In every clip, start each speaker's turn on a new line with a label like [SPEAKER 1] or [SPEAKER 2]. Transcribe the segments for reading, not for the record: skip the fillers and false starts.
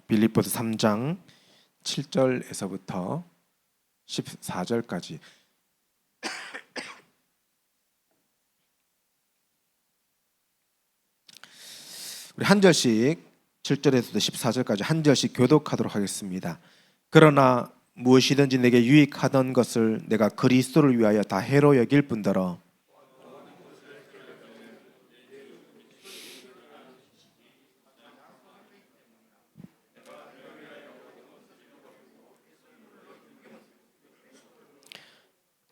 [SPEAKER 1] 빌립보서 3장 7절에서부터 14절까지 우리 한 절씩 7절에서부터 14절까지 한 절씩 교독하도록 하겠습니다. 그러나 무엇이든지 내게 유익하던 것을 내가 그리스도를 위하여 다 해로 여길 뿐더러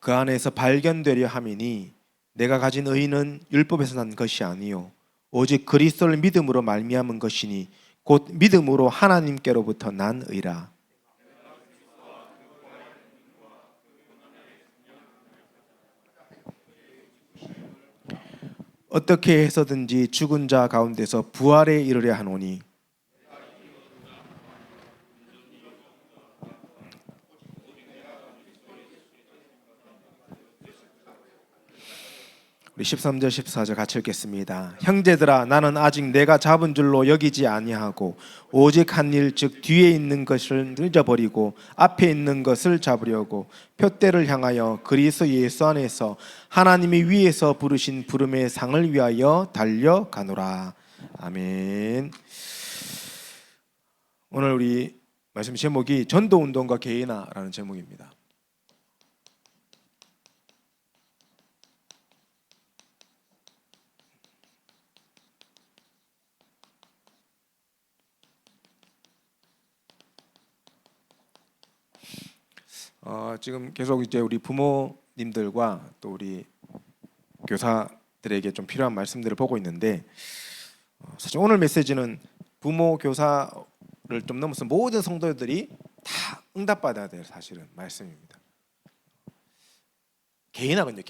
[SPEAKER 1] 그 안에서 발견되려 함이니 내가 가진 의는 율법에서 난 것이 아니요 오직 그리스도를 믿음으로 말미암은 것이니 곧 믿음으로 하나님께로부터 난 의라. 어떻게 해서든지 죽은 자 가운데서 부활에 이르려 하노니 우리 13절 14절 같이 읽겠습니다. 형제들아 나는 아직 내가 잡은 줄로 여기지 아니하고 오직 한 일 즉 뒤에 있는 것을 잊어버리고 앞에 있는 것을 잡으려고 표대를 향하여 그리스도 예수 안에서 하나님이 위에서 부르신 부름의 상을 위하여 달려가노라. 아멘. 오늘 우리 말씀 제목이 전도운동과 개인화라는 제목입니다. 지금 계속 이제 우리 부모님들과 또 우리 교사들에게 좀 필요한 말씀들을 보고 있는데 사실 오늘 메시지는 부모 교사를 좀 넘어서 모든 성도들이 다 응답받아야 될 사실은 말씀입니다. 개인화군요.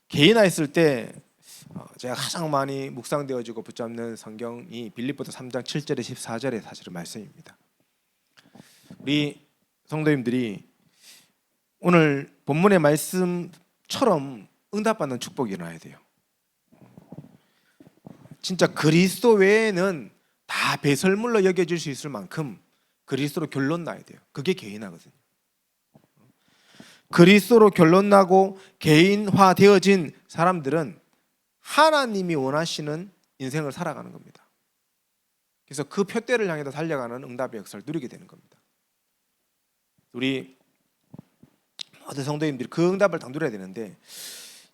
[SPEAKER 1] 개인화 했을 때 제가 가장 많이 묵상되어지고 붙잡는 성경이 빌립보서 3장 7절에 14절의 사실은 말씀입니다. 우리 성도님들이 오늘 본문의 말씀처럼 응답받는 축복이 일어나야 돼요. 진짜 그리스도 외에는 다 배설물로 여겨질 수 있을 만큼 그리스도로 결론 나야 돼요. 그게 개인화거든요. 그리스도로 결론 나고 개인화 되어진 사람들은 하나님이 원하시는 인생을 살아가는 겁니다. 그래서 그 표대를 향해서 달려가는 응답의 역사를 누리게 되는 겁니다. 우리 모든 성도님들이 그 응답을 다 누려야 되는데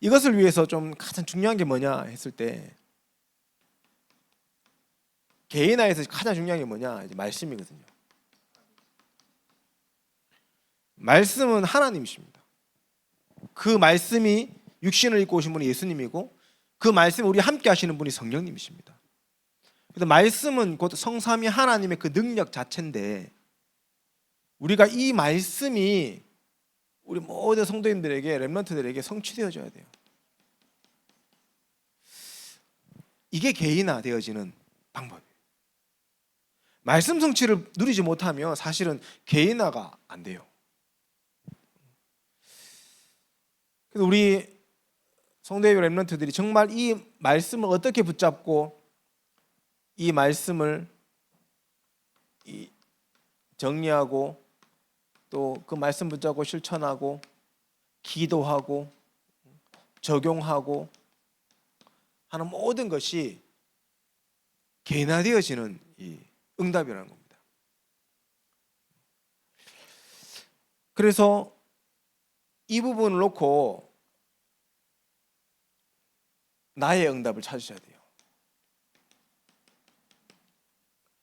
[SPEAKER 1] 이것을 위해서 좀 가장 중요한 게 뭐냐 했을 때 개인화에서 가장 중요한 게 뭐냐 이제 말씀이거든요. 말씀은 하나님이십니다. 그 말씀이 육신을 입고 오신 분이 예수님이고 그 말씀을 우리 함께 하시는 분이 성령님이십니다. 그래서 말씀은 곧 성삼위 하나님의 그 능력 자체인데 우리가 이 말씀이 우리 모든 성도님들에게 렘넌트들에게 성취되어져야 돼요. 이게 개인화되어지는 방법이에요. 말씀 성취를 누리지 못하면 사실은 개인화가 안 돼요. 그래서 우리 성도의 렘넌트들이 정말 이 말씀을 어떻게 붙잡고 이 말씀을 정리하고 또 그 말씀 붙잡고 실천하고 기도하고 적용하고 하는 모든 것이 개인화되어지는 이 응답이라는 겁니다. 그래서 이 부분을 놓고 나의 응답을 찾으셔야 돼요.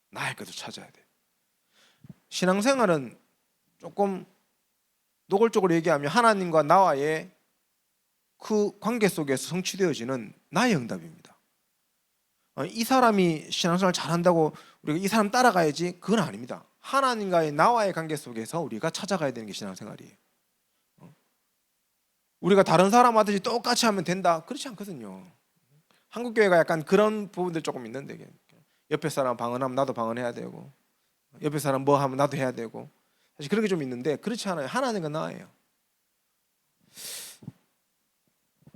[SPEAKER 1] 나의 것을 찾아야 돼요. 신앙생활은 조금 노골적으로 얘기하면 하나님과 나와의 그 관계 속에서 성취되어지는 나의 응답입니다. 이 사람이 신앙생활 잘한다고 우리가 이 사람 따라가야지 그건 아닙니다. 하나님과의 나와의 관계 속에서 우리가 찾아가야 되는 게 신앙생활이에요. 우리가 다른 사람 하듯이 똑같이 하면 된다 그렇지 않거든요. 한국교회가 약간 그런 부분들 조금 있는데 옆에 사람 방언하면 나도 방언해야 되고 옆에 사람 뭐 하면 나도 해야 되고 사실 그런 게 좀 있는데 그렇지 않아요. 하나님과 나예요.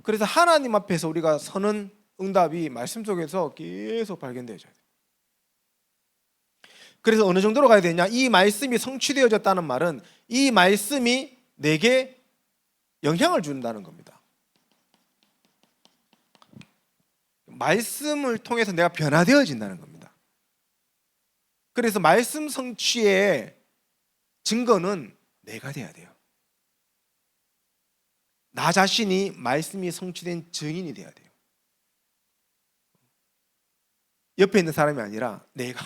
[SPEAKER 1] 그래서 하나님 앞에서 우리가 서는 응답이 말씀 속에서 계속 발견되어져야 돼요. 그래서 어느 정도로 가야 되냐? 이 말씀이 성취되어졌다는 말은 이 말씀이 내게 영향을 준다는 겁니다. 말씀을 통해서 내가 변화되어진다는 겁니다. 그래서 말씀 성취의 증거는 내가 돼야 돼요. 나 자신이 말씀이 성취된 증인이 돼야 돼요. 옆에 있는 사람이 아니라 내가.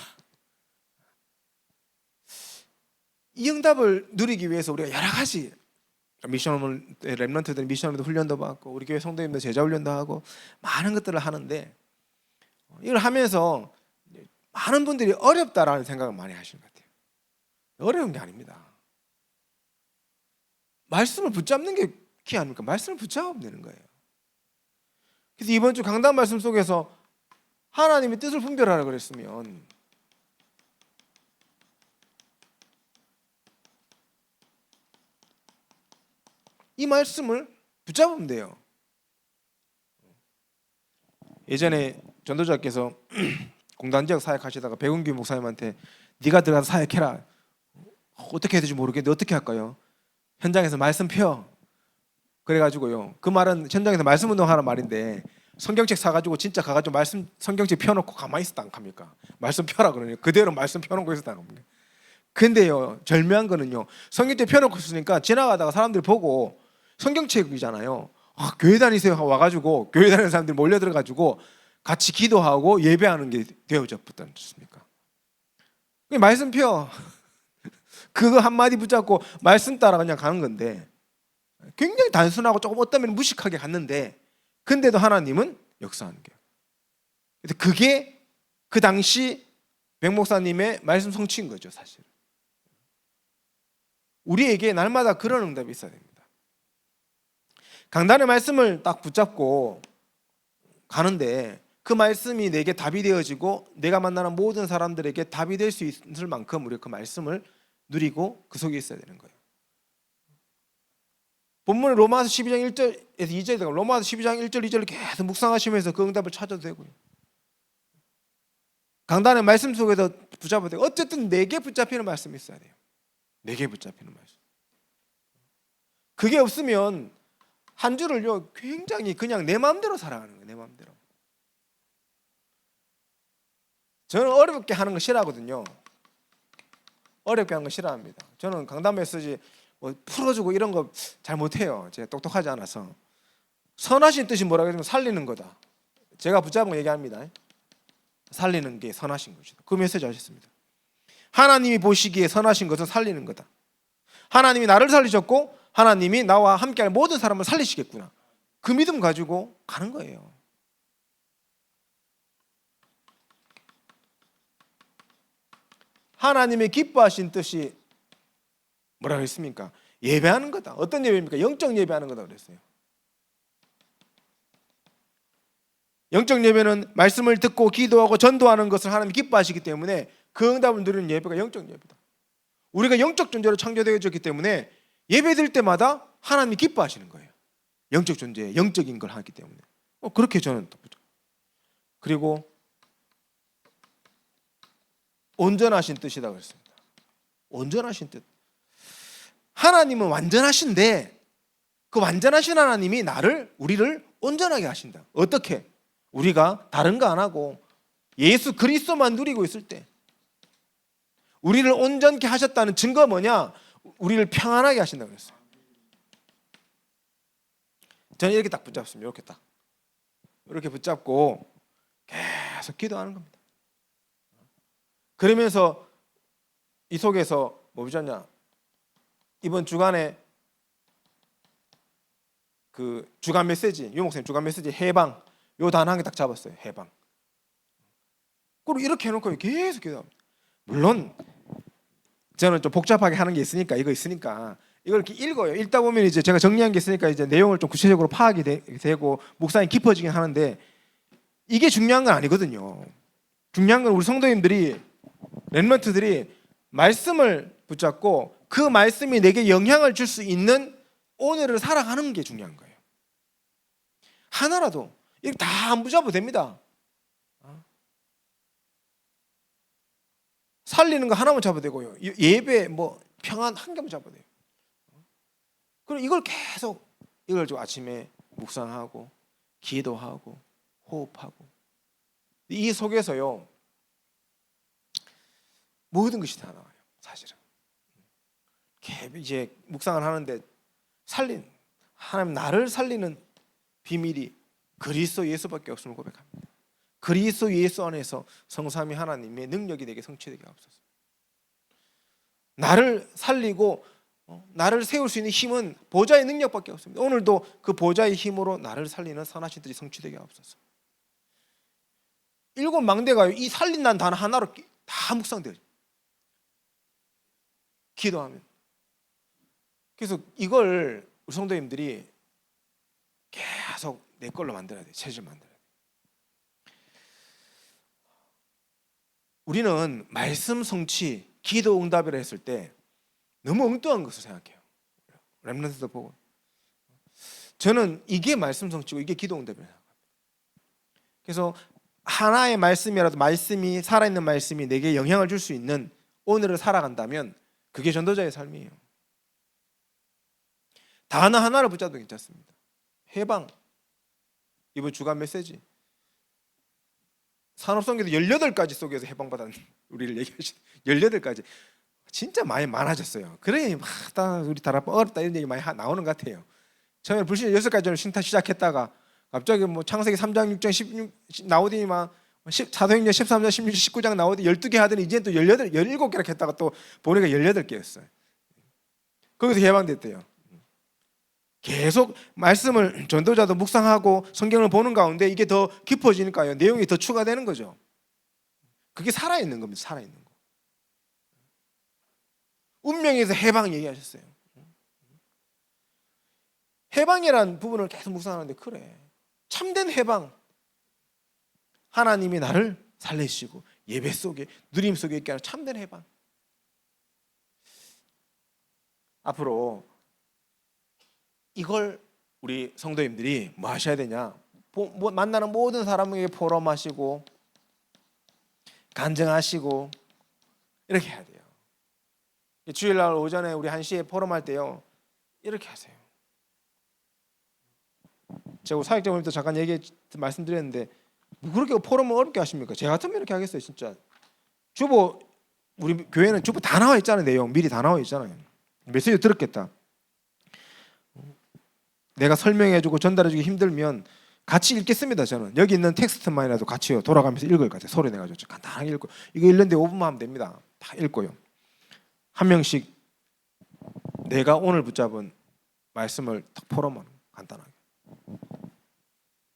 [SPEAKER 1] 이 응답을 누리기 위해서 우리가 여러 가지 미션, 렘넌트들 미션으로 훈련도 받고 우리 교회 성도님들 제자 훈련도 하고 많은 것들을 하는데, 이걸 하면서 많은 분들이 어렵다라는 생각을 많이 하시는 것 같아요. 어려운 게 아닙니다. 말씀을 붙잡는 게 키 아닙니까? 말씀을 붙잡으면 되는 거예요. 그래서 이번 주 강단 말씀 속에서 하나님의 뜻을 분별하라 그랬으면 이 말씀을 붙잡으면 돼요. 예전에 전도자께서 공단지역 사역하시다가 백운규 목사님한테 네가 들어가서 사역해라. 어떻게 해야 될지 모르겠는데 어떻게 할까요? 현장에서 말씀 펴. 그래가지고요. 그 말은 현장에서 말씀 운동하는 말인데 성경책 사가지고 진짜 가가지고 말씀 성경책 펴놓고 가만히 있었다 안 합니까? 말씀 펴라 그러니 그대로 말씀 펴놓고 있었다 안 합니까? 근데요, 절묘한 거는요, 성경책 펴놓고 있으니까 지나가다가 사람들 보고 성경책이잖아요. 교회 다니세요 와가지고 교회 다니는 사람들이 몰려들어가지고 같이 기도하고 예배하는 게 되어졌지 않습니까? 말씀 펴. 그거 한마디 붙잡고 말씀 따라 그냥 가는 건데 굉장히 단순하고 조금 어떤 면은 무식하게 갔는데 근데도 하나님은 역사하는 거예요. 그게 그 당시 백 목사님의 말씀 성취인 거죠, 사실. 우리에게 날마다 그런 응답이 있어야 됩니다. 강단의 말씀을 딱 붙잡고 가는데 그 말씀이 내게 답이 되어지고 내가 만나는 모든 사람들에게 답이 될 수 있을 만큼 우리가 그 말씀을 누리고 그 속에 있어야 되는 거예요. 본문의 로마서 12장 1절에서 2절에 로마서 12장 1절 2절을 계속 묵상하시면서 그 응답을 찾아도 되고요. 강단의 말씀 속에서 붙잡아도 되고 어쨌든 내게 붙잡히는 말씀이 있어야 돼요. 내게 붙잡히는 말씀. 그게 없으면 한 주를요 굉장히 그냥 내 마음대로 살아가는 거예요. 내 마음대로. 저는 어렵게 하는 거 싫어하거든요. 어렵게 하는 거 싫어합니다. 저는 강단 메시지 뭐 풀어주고 이런 거 잘 못해요. 제가 똑똑하지 않아서. 선하신 뜻이 뭐라고 하면 살리는 거다. 제가 붙잡은 거 얘기합니다. 살리는 게 선하신 것이다. 그 메시지 하셨습니다. 하나님이 보시기에 선하신 것은 살리는 거다. 하나님이 나를 살리셨고 하나님이 나와 함께할 모든 사람을 살리시겠구나. 그 믿음 가지고 가는 거예요. 하나님의 기뻐하신 뜻이 뭐라고 했습니까? 예배하는 거다. 어떤 예배입니까? 영적 예배하는 거다 그랬어요. 영적 예배는 말씀을 듣고 기도하고 전도하는 것을 하나님이 기뻐하시기 때문에 그 응답을 누리는 예배가 영적 예배다. 우리가 영적 존재로 창조되어졌기 때문에 예배 드릴 때마다 하나님이 기뻐하시는 거예요. 영적 존재, 영적인 걸 하기 때문에. 그렇게 저는 또 보죠. 그리고 온전하신 뜻이다 그랬습니다. 온전하신 뜻. 하나님은 완전하신데 그 완전하신 하나님이 우리를 온전하게 하신다. 어떻게? 우리가 다른 거 안 하고 예수 그리스도만 누리고 있을 때 우리를 온전케 하셨다는 증거 뭐냐? 우리를 평안하게 하신다고 그랬어요. 저는 이렇게 딱 붙잡습니다. 이렇게 붙잡고 계속 기도하는 겁니다. 그러면서 이 속에서 뭐 붙잡냐? 이번 주간에 그 주간 메시지, 유 목사님 주간 메시지 해방 요 단 한 개 딱 잡았어요. 해방. 그리고 이렇게 해놓고 계속 기도합니다. 물론 저는 좀 복잡하게 하는 게 있으니까 이거 있으니까 이걸 이렇게 읽어요. 읽다 보면 이제 제가 정리한 게 있으니까 이제 내용을 좀 구체적으로 파악이 되고 묵상이 깊어지긴 하는데 이게 중요한 건 아니거든요. 중요한 건 우리 성도님들이 렘넌트들이 말씀을 붙잡고 그 말씀이 내게 영향을 줄 수 있는 오늘을 살아가는 게 중요한 거예요. 하나라도 이거 다 안 붙잡아도 됩니다. 살리는 거 하나만 잡아도 되고요. 예배 뭐 평안 한 개만 잡아도 돼요. 그럼 이걸 계속 이걸 좀 아침에 묵상하고 기도하고 호흡하고 이 속에서요 모든 것이 다 나와요. 사실은 이제 묵상을 하는데 하나님 나를 살리는 비밀이 그리스도 예수밖에 없음을 고백합니다. 그리스도 예수 안에서 성삼위 하나님의 능력이 내게 성취되게 하옵소서. 나를 살리고 나를 세울 수 있는 힘은 보좌의 능력밖에 없습니다. 오늘도 그 보좌의 힘으로 나를 살리는 선하신 뜻이 성취되게 하옵소서. 7 망대가요 이 살린다는 단어 하나로 다 묵상돼요. 기도하면. 그래서 이걸 우리 성도님들이 계속 내 걸로 만들어야 돼요. 체질 만들어야 돼요. 우리는 말씀 성취, 기도 응답이라 했을 때 너무 엉뚱한 것을 생각해요. 렘넌트도 보고 저는 이게 말씀 성취고 이게 기도 응답이라고 생각합니다. 그래서 하나의 말씀이라도 말씀이 살아있는 말씀이 내게 영향을 줄 수 있는 오늘을 살아간다면 그게 전도자의 삶이에요. 단어 하나를 붙잡아도 괜찮습니다. 해방. 이번 주간 메시지 산업성계도 18가지 속에서 해방받은 우리를 얘기하시 18가지 진짜 많이 많아졌어요. 그러니 막 우리 다락방 어렵다 이런 얘기 많이 나오는 것 같아요. 처음에 불신 6가지로 신탁 시작했다가 갑자기 뭐 창세기 3장 6장 16 나오더니 막 사도행전 13장 16, 19장 나오더니 12개 하더니 이제 또 17개나 했다가 또 보니까 18개였어요. 거기서 해방됐대요. 계속 말씀을 전도자도 묵상하고 성경을 보는 가운데 이게 더 깊어지니까요. 내용이 더 추가되는 거죠. 그게 살아있는 겁니다. 살아있는 거. 운명에서 해방 얘기하셨어요. 해방이라는 부분을 계속 묵상하는데 그래. 참된 해방. 하나님이 나를 살리시고 예배 속에 누림 속에 있게 하는 참된 해방. 앞으로 이걸 우리 성도님들이 뭐 하셔야 되냐? 만나는 모든 사람에게 포럼하시고 간증하시고 이렇게 해야 돼요. 주일날 오전에 우리 1시에 포럼할 때요 이렇게 하세요. 제가 사역자님도 잠깐 말씀드렸는데 뭐 그렇게 포럼을 어렵게 하십니까? 제 같으면 이렇게 하겠어요. 진짜 주보 우리 교회는 주보 다 나와 있잖아요. 내용 미리 다 나와 있잖아요. 메시지 들었겠다. 내가 설명해주고 전달해주기 힘들면 같이 읽겠습니다. 저는 여기 있는 텍스트만이라도 같이요 돌아가면서 읽을 것 같아요. 소리 내가지고 간단하게 읽고 이거 읽는데 5분만 하면 됩니다. 다 읽고요. 한 명씩 내가 오늘 붙잡은 말씀을 딱 포럼하는 간단하게.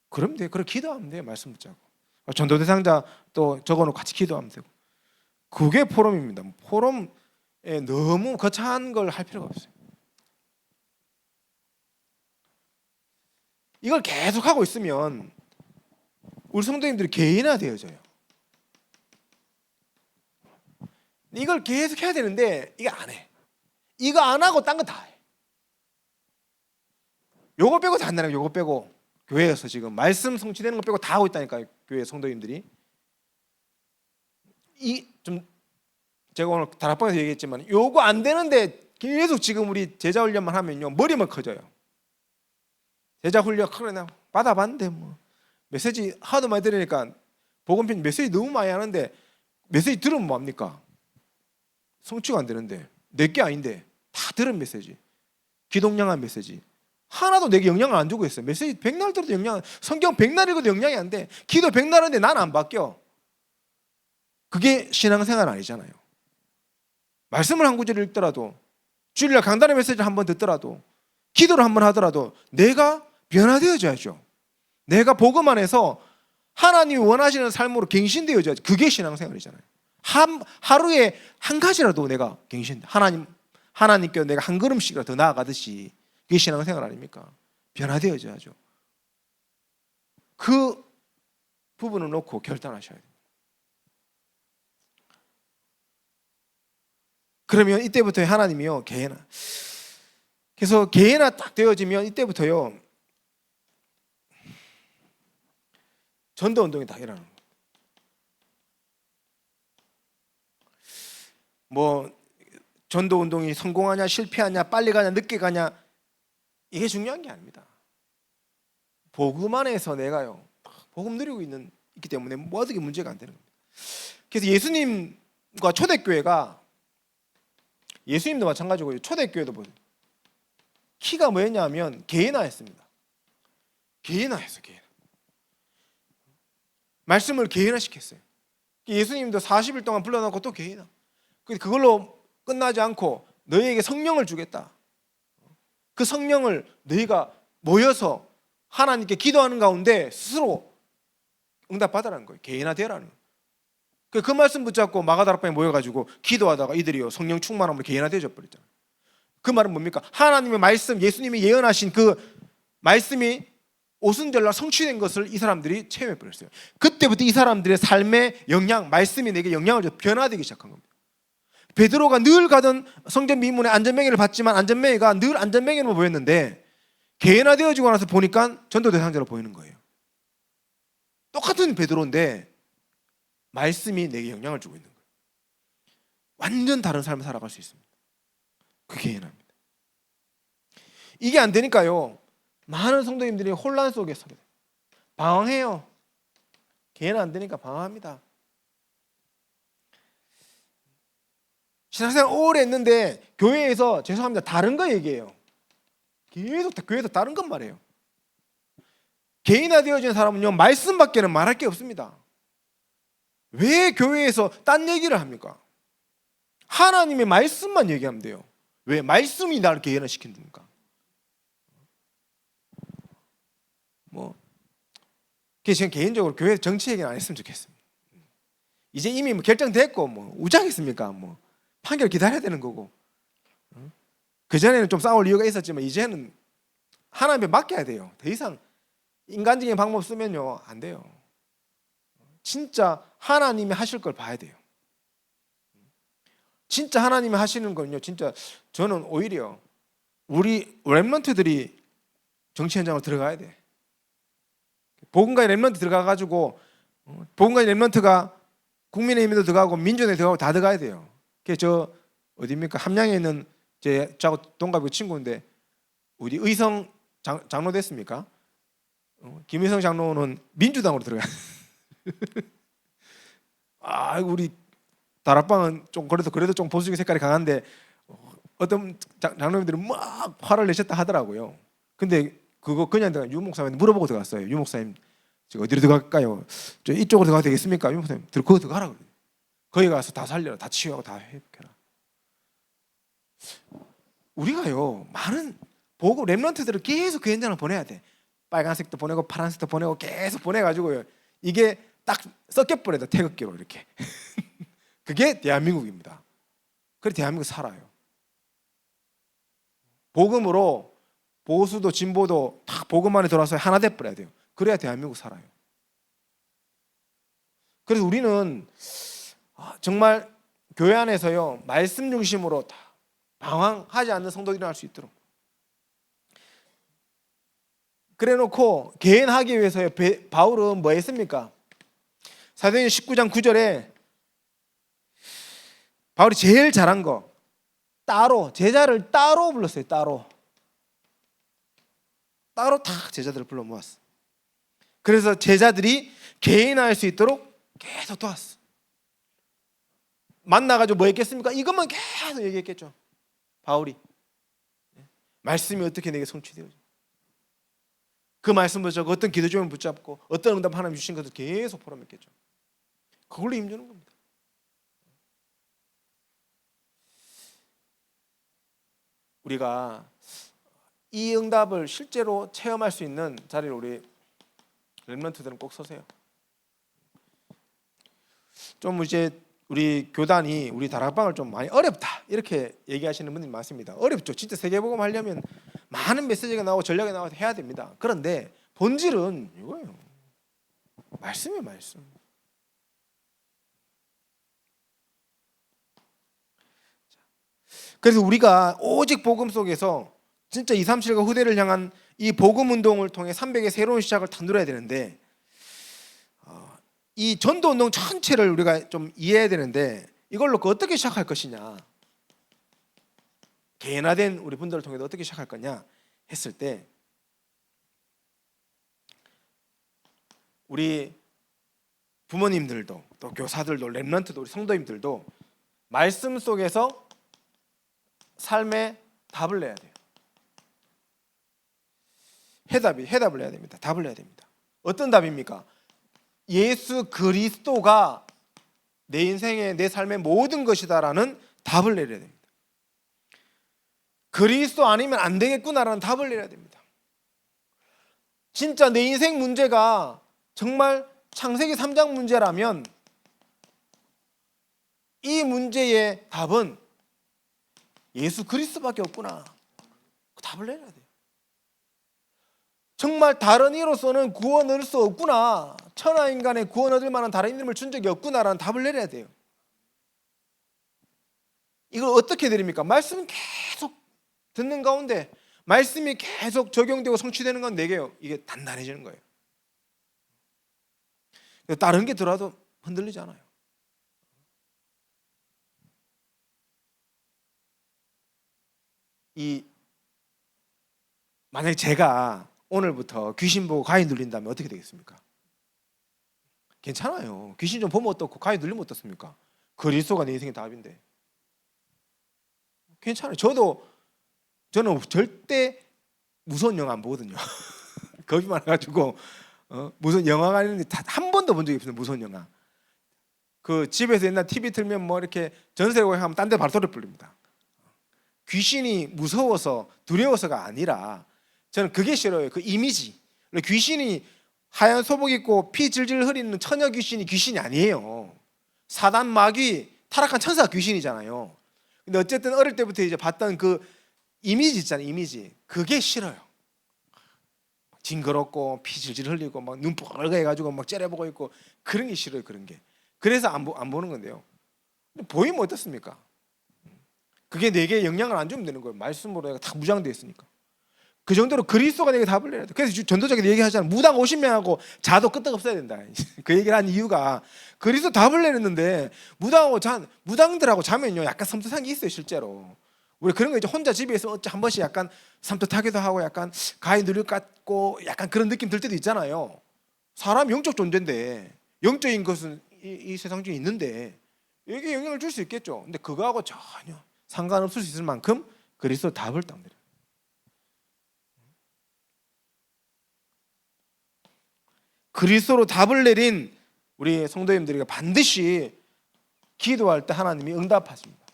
[SPEAKER 1] 그러면 돼. 그래 기도하면 돼. 말씀 붙잡고 전도 대상자 또 적어놓고 같이 기도하면 되고 그게 포럼입니다. 포럼에 너무 거창한 걸 할 필요가 없어요. 이걸 계속 하고 있으면 우리 성도님들이 개인화되어져요. 이걸 계속 해야 되는데 이거 안 해. 이거 안 하고 딴 거 다 해. 요거 빼고 다 한다는 거예요. 요거 빼고 교회에서 지금 말씀 성취되는 거 빼고 다 하고 있다니까요. 교회 성도님들이. 좀 제가 오늘 다락방에서 얘기했지만 요거 안 되는데 계속 지금 우리 제자 훈련만 하면요 머리만 커져요. 제자 훈련 그러나 받아봤는데 뭐 메시지 하도 많이 들으니까 복음편 메시지 너무 많이 하는데 메시지 들으면 뭐합니까? 성취가 안 되는데 내게 아닌데 다 들은 메시지 기독량한 메시지 하나도 내게 영향을 안 주고 있어요. 메시지 100날 들어도 성경 100날 읽어도 영향이 안 돼. 기도 100날 하는데 난 안 바뀌어. 그게 신앙생활 아니잖아요. 말씀을 한 구절 읽더라도 주일날 강단의 메시지를 한번 듣더라도 기도를 한번 하더라도 내가 변화되어져야죠. 내가 복음 안에서 하나님이 원하시는 삶으로 갱신되어져야죠. 그게 신앙생활이잖아요. 하루에 한 가지라도 내가 하나님께 내가 한 걸음씩이라도 더 나아가듯이 그게 신앙생활 아닙니까? 변화되어져야죠. 그 부분을 놓고 결단하셔야 돼요. 그러면 이때부터 하나님이요 개인화. 그래서 개인화 딱 되어지면 이때부터요 전도 운동이 다 일어나는 거예요. 뭐 전도 운동이 성공하냐 실패하냐 빨리 가냐 늦게 가냐 이게 중요한 게 아닙니다. 복음 안에서 내가요 복음 누리고 있기 때문에 뭐하든 문제가 안 되는 겁니다. 그래서 예수님과 초대교회가 예수님도 마찬가지고 초대교회도 보세요. 키가 뭐였냐면 개인화했습니다. 개인화했어. 개인. 말씀을 개인화시켰어요. 예수님도 40일 동안 불러놓고 또 개인화. 그걸로 끝나지 않고 너희에게 성령을 주겠다. 그 성령을 너희가 모여서 하나님께 기도하는 가운데 스스로 응답받으라는 거예요. 개인화되라는 거예요. 그 말씀 붙잡고 마가다락방에 모여가지고 기도하다가 이들이요 성령 충만함으로 개인화되어 버렸잖아요. 그 말은 뭡니까? 하나님의 말씀, 예수님이 예언하신 그 말씀이 오순절날 성취된 것을 이 사람들이 체험해 버렸어요. 그때부터 이 사람들의 삶의 영향, 말씀이 내게 영향을 줘 변화되기 시작한 겁니다. 베드로가 늘 가던 성전 미문에 안전뱅이를 봤지만 안전뱅이가 늘 안전뱅이로만 보였는데 개인화되어지고 나서 보니까 전도 대상자로 보이는 거예요. 똑같은 베드로인데 말씀이 내게 영향을 주고 있는 거예요. 완전 다른 삶을 살아갈 수 있습니다. 그게 개인화입니다. 이게 안 되니까요 많은 성도님들이 혼란 속에 서게 돼요. 방황해요. 개인화 안 되니까 방황합니다. 신앙생활 오래 했는데 교회에서 죄송합니다 다른 거 얘기해요. 계속 교회에서 다른 것 말해요. 개인화되어진 사람은요 말씀밖에는 말할 게 없습니다. 왜 교회에서 딴 얘기를 합니까? 하나님의 말씀만 얘기하면 돼요. 왜? 말씀이 나를 개인화시킨다니까. 그래서 개인적으로 교회 정치 얘기는 안 했으면 좋겠습니다. 이제 이미 결정됐고 우자겠습니까? 판결 기다려야 되는 거고. 그전에는 좀 싸울 이유가 있었지만 이제는 하나님께 맡겨야 돼요. 더 이상 인간적인 방법 쓰면요 안 돼요. 진짜 하나님이 하실 걸 봐야 돼요. 진짜 하나님이 하시는 건요 진짜 저는 오히려 우리 렘넌트들이 정치 현장으로 들어가야 돼. 복음가의 렘넌트 들어가가지고 복음가의 렘넌트가 국민의힘에도 들어가고 민주당에 들어가고 다 들어가야 돼요. 저 어디입니까? 함양에 있는 저하고 동갑이 친구인데 우리 의성 장로 됐습니까? 김의성 장로는 민주당으로 들어가요. 우리 다락방은 좀 그래도 좀 보수적인 색깔이 강한데 어떤 장로님들은 막 화를 내셨다 하더라고요. 근데 그거 그냥 내가 유 목사님한테 물어보고 들어갔어요. 유 목사님 지금 어디로 들어갈까요? 저 이쪽으로 들어가도 되겠습니까? 유 목사님 거기 들어가라 그래요. 거기 가서 다 살려라, 다 치유하고 다 회복해라. 우리가요 많은 보고 렘넌트들을 계속 그 현장을 보내야 돼. 빨간색도 보내고 파란색도 보내고 계속 보내가지고요 이게 딱 섞여버려요. 태극기로 이렇게. 그게 대한민국입니다. 그래 대한민국 살아요. 복음으로 보수도 진보도 다 복음 안에 들어와서 하나 돼버려야 돼요. 그래야 대한민국 살아요. 그래서 우리는 정말 교회 안에서요 말씀 중심으로 다 방황하지 않는 성도들이 일어날 수 있도록 그래놓고 개인하기 위해서요 바울은 뭐 했습니까? 사도행전 19장 9절에 바울이 제일 잘한 거 따로 제자를 따로 불렀어요. 따로 다 제자들을 불러 모았어. 그래서 제자들이 개인화할 수 있도록 계속 도왔어. 만나가지고 뭐 했겠습니까? 이것만 계속 얘기했겠죠. 바울이 말씀이 어떻게 내게 성취되어져 그 말씀 붙잡고 어떤 기도 제목을 붙잡고 어떤 응답 하나님 주신 것을 계속 포럼했겠죠. 그걸로 힘주는 겁니다. 우리가 이 응답을 실제로 체험할 수 있는 자리를 우리 렘넌트들은 꼭 서세요. 좀 이제 우리 교단이 우리 다락방을 좀 많이 어렵다 이렇게 얘기하시는 분들이 많습니다. 어렵죠. 진짜 세계복음 하려면 많은 메시지가 나오고 전략이 나와서 해야 됩니다. 그런데 본질은 이거예요. 말씀이에요. 말씀. 그래서 우리가 오직 복음 속에서 진짜 237과 후대를 향한 이 복음 운동을 통해 300의 새로운 시작을 다 누려야 되는데 이 전도 운동 전체를 우리가 좀 이해해야 되는데 이걸로 어떻게 시작할 것이냐, 개인화된 우리 분들을 통해 어떻게 시작할 거냐 했을 때, 우리 부모님들도 또 교사들도 렘넌트도 우리 성도님들도 말씀 속에서 삶의 답을 내야 돼요. 해답을 내야 됩니다. 답을 내야 됩니다. 어떤 답입니까? 예수 그리스도가 내 인생의 내 삶의 모든 것이다라는 답을 내려야 됩니다. 그리스도 아니면 안 되겠구나라는 답을 내려야 됩니다. 진짜 내 인생 문제가 정말 창세기 3장 문제라면 이 문제의 답은 예수 그리스도밖에 없구나. 그 답을 내려야 돼요. 정말 다른 이로서는 구원 얻을 수 없구나. 천하 인간의 구원 얻을 만한 다른 이름을 준 적이 없구나라는 답을 내려야 돼요. 이걸 어떻게 드립니까? 말씀은 계속 듣는 가운데 말씀이 계속 적용되고 성취되는 건 내게요. 이게 단단해지는 거예요. 다른 게 들어와도 흔들리지 않아요. 만약에 제가 오늘부터 귀신 보고 가위 눌린다면 어떻게 되겠습니까? 괜찮아요. 귀신 좀 보면 어떻고 가위 눌리면 어떻습니까? 그리스도가 내 인생의 답인데. 괜찮아요. 저는 절대 무서운 영화 안 보거든요. 겁이 많아가지고 무슨 영화가 있는데 한 번도 본 적이 없어요. 무서운 영화. 그 집에서 옛날 TV 틀면 뭐 이렇게 전세로 하면 딴 데 바로 소리 불립니다. 귀신이 무서워서 두려워서가 아니라 저는 그게 싫어요. 그 이미지. 귀신이 하얀 소복 입고 피 질질 흐리는 처녀 귀신이 아니에요. 사단 마귀 타락한 천사가 귀신이잖아요. 근데 어쨌든 어릴 때부터 이제 봤던 그 이미지 있잖아요. 이미지. 그게 싫어요. 징그럽고 피 질질 흘리고 막 눈 뻘게 해가지고 막 째려보고 있고 그런 게 싫어요. 그런 게. 그래서 안 보는 건데요. 근데 보이면 어떻습니까? 그게 내게 영향을 안 주면 되는 거예요. 말씀으로 내가 다 무장되어 있으니까. 그 정도로 그리스도가 내게 답을 내야 돼. 그래서 전도자에게 얘기하잖아요. 무당 50명하고 자도 끄떡 없어야 된다. 그 얘기를 한 이유가 그리스도 답을 내렸는데 무당들하고 자면요 약간 섬뜩한 게 있어요. 실제로 우리 그런 거 이제 혼자 집에 있으면 한 번씩 약간 섬뜩하기도 하고 약간 가위 누릴 것 같고 약간 그런 느낌 들 때도 있잖아요. 사람 영적 존재인데 영적인 것은 이 세상 중에 있는데 여기에 영향을 줄 수 있겠죠. 근데 그거하고 전혀 상관없을 수 있을 만큼 그리스도 답을 딱 내려요. 그리스도로 답을 내린 우리 성도님들이 반드시 기도할 때 하나님이 응답하십니다.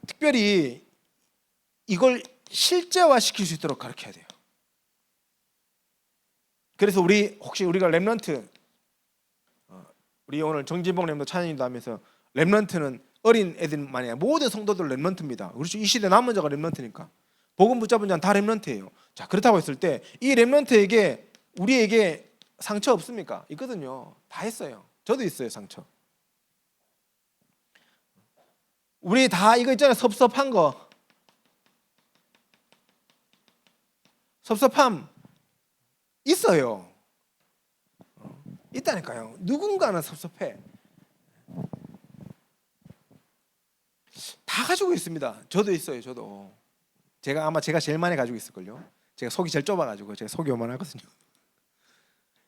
[SPEAKER 1] 특별히 이걸 실제화시킬 수 있도록 가르쳐야 돼요. 그래서 혹시 우리가 렘넌트, 우리 오늘 정진봉 렘넌트 찬양님도 하면서 렘넌트는 어린 애들만이 아니라 모든 성도들 렘넌트입니다. 그렇죠. 이 시대 남은 자가 렘넌트니까. 복음 붙잡은 자는 다 렘넌트예요. 자, 그렇다고 했을 때 이 렘넌트에게 우리에게 상처 없습니까? 있거든요. 다 했어요. 저도 있어요, 상처. 우리 다 이거 있잖아요. 섭섭한 거. 섭섭함 있어요. 있다니까요. 누군가는 섭섭해. 다 가지고 있습니다. 저도 있어요. 저도. 제가 제일 많이 가지고 있을걸요. 제가 속이 제일 좁아가지고 제가 속이 요만하거든요.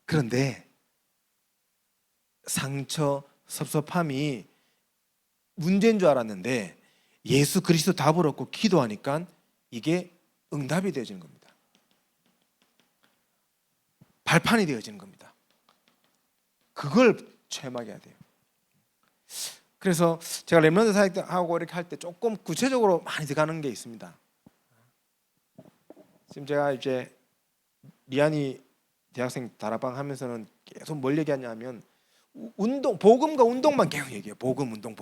[SPEAKER 1] 그런데 상처, 섭섭함이 문제인 줄 알았는데 예수 그리스도 답을 얻고 기도하니까 이게 응답이 되어지는 겁니다. 발판이 되어지는 겁니다. 그걸 체험하게 해야 돼요. 그래서 제가 렘넌트 사역하고 이렇게 할 때 조금 구체적으로 많이 들어가는 게 있습니다. 지금 제가 이제 리안이 대학생 다락방 하면서는 계속 뭘 얘기하냐면 복음과 운동만 계속 얘기해요. 복음, 운동.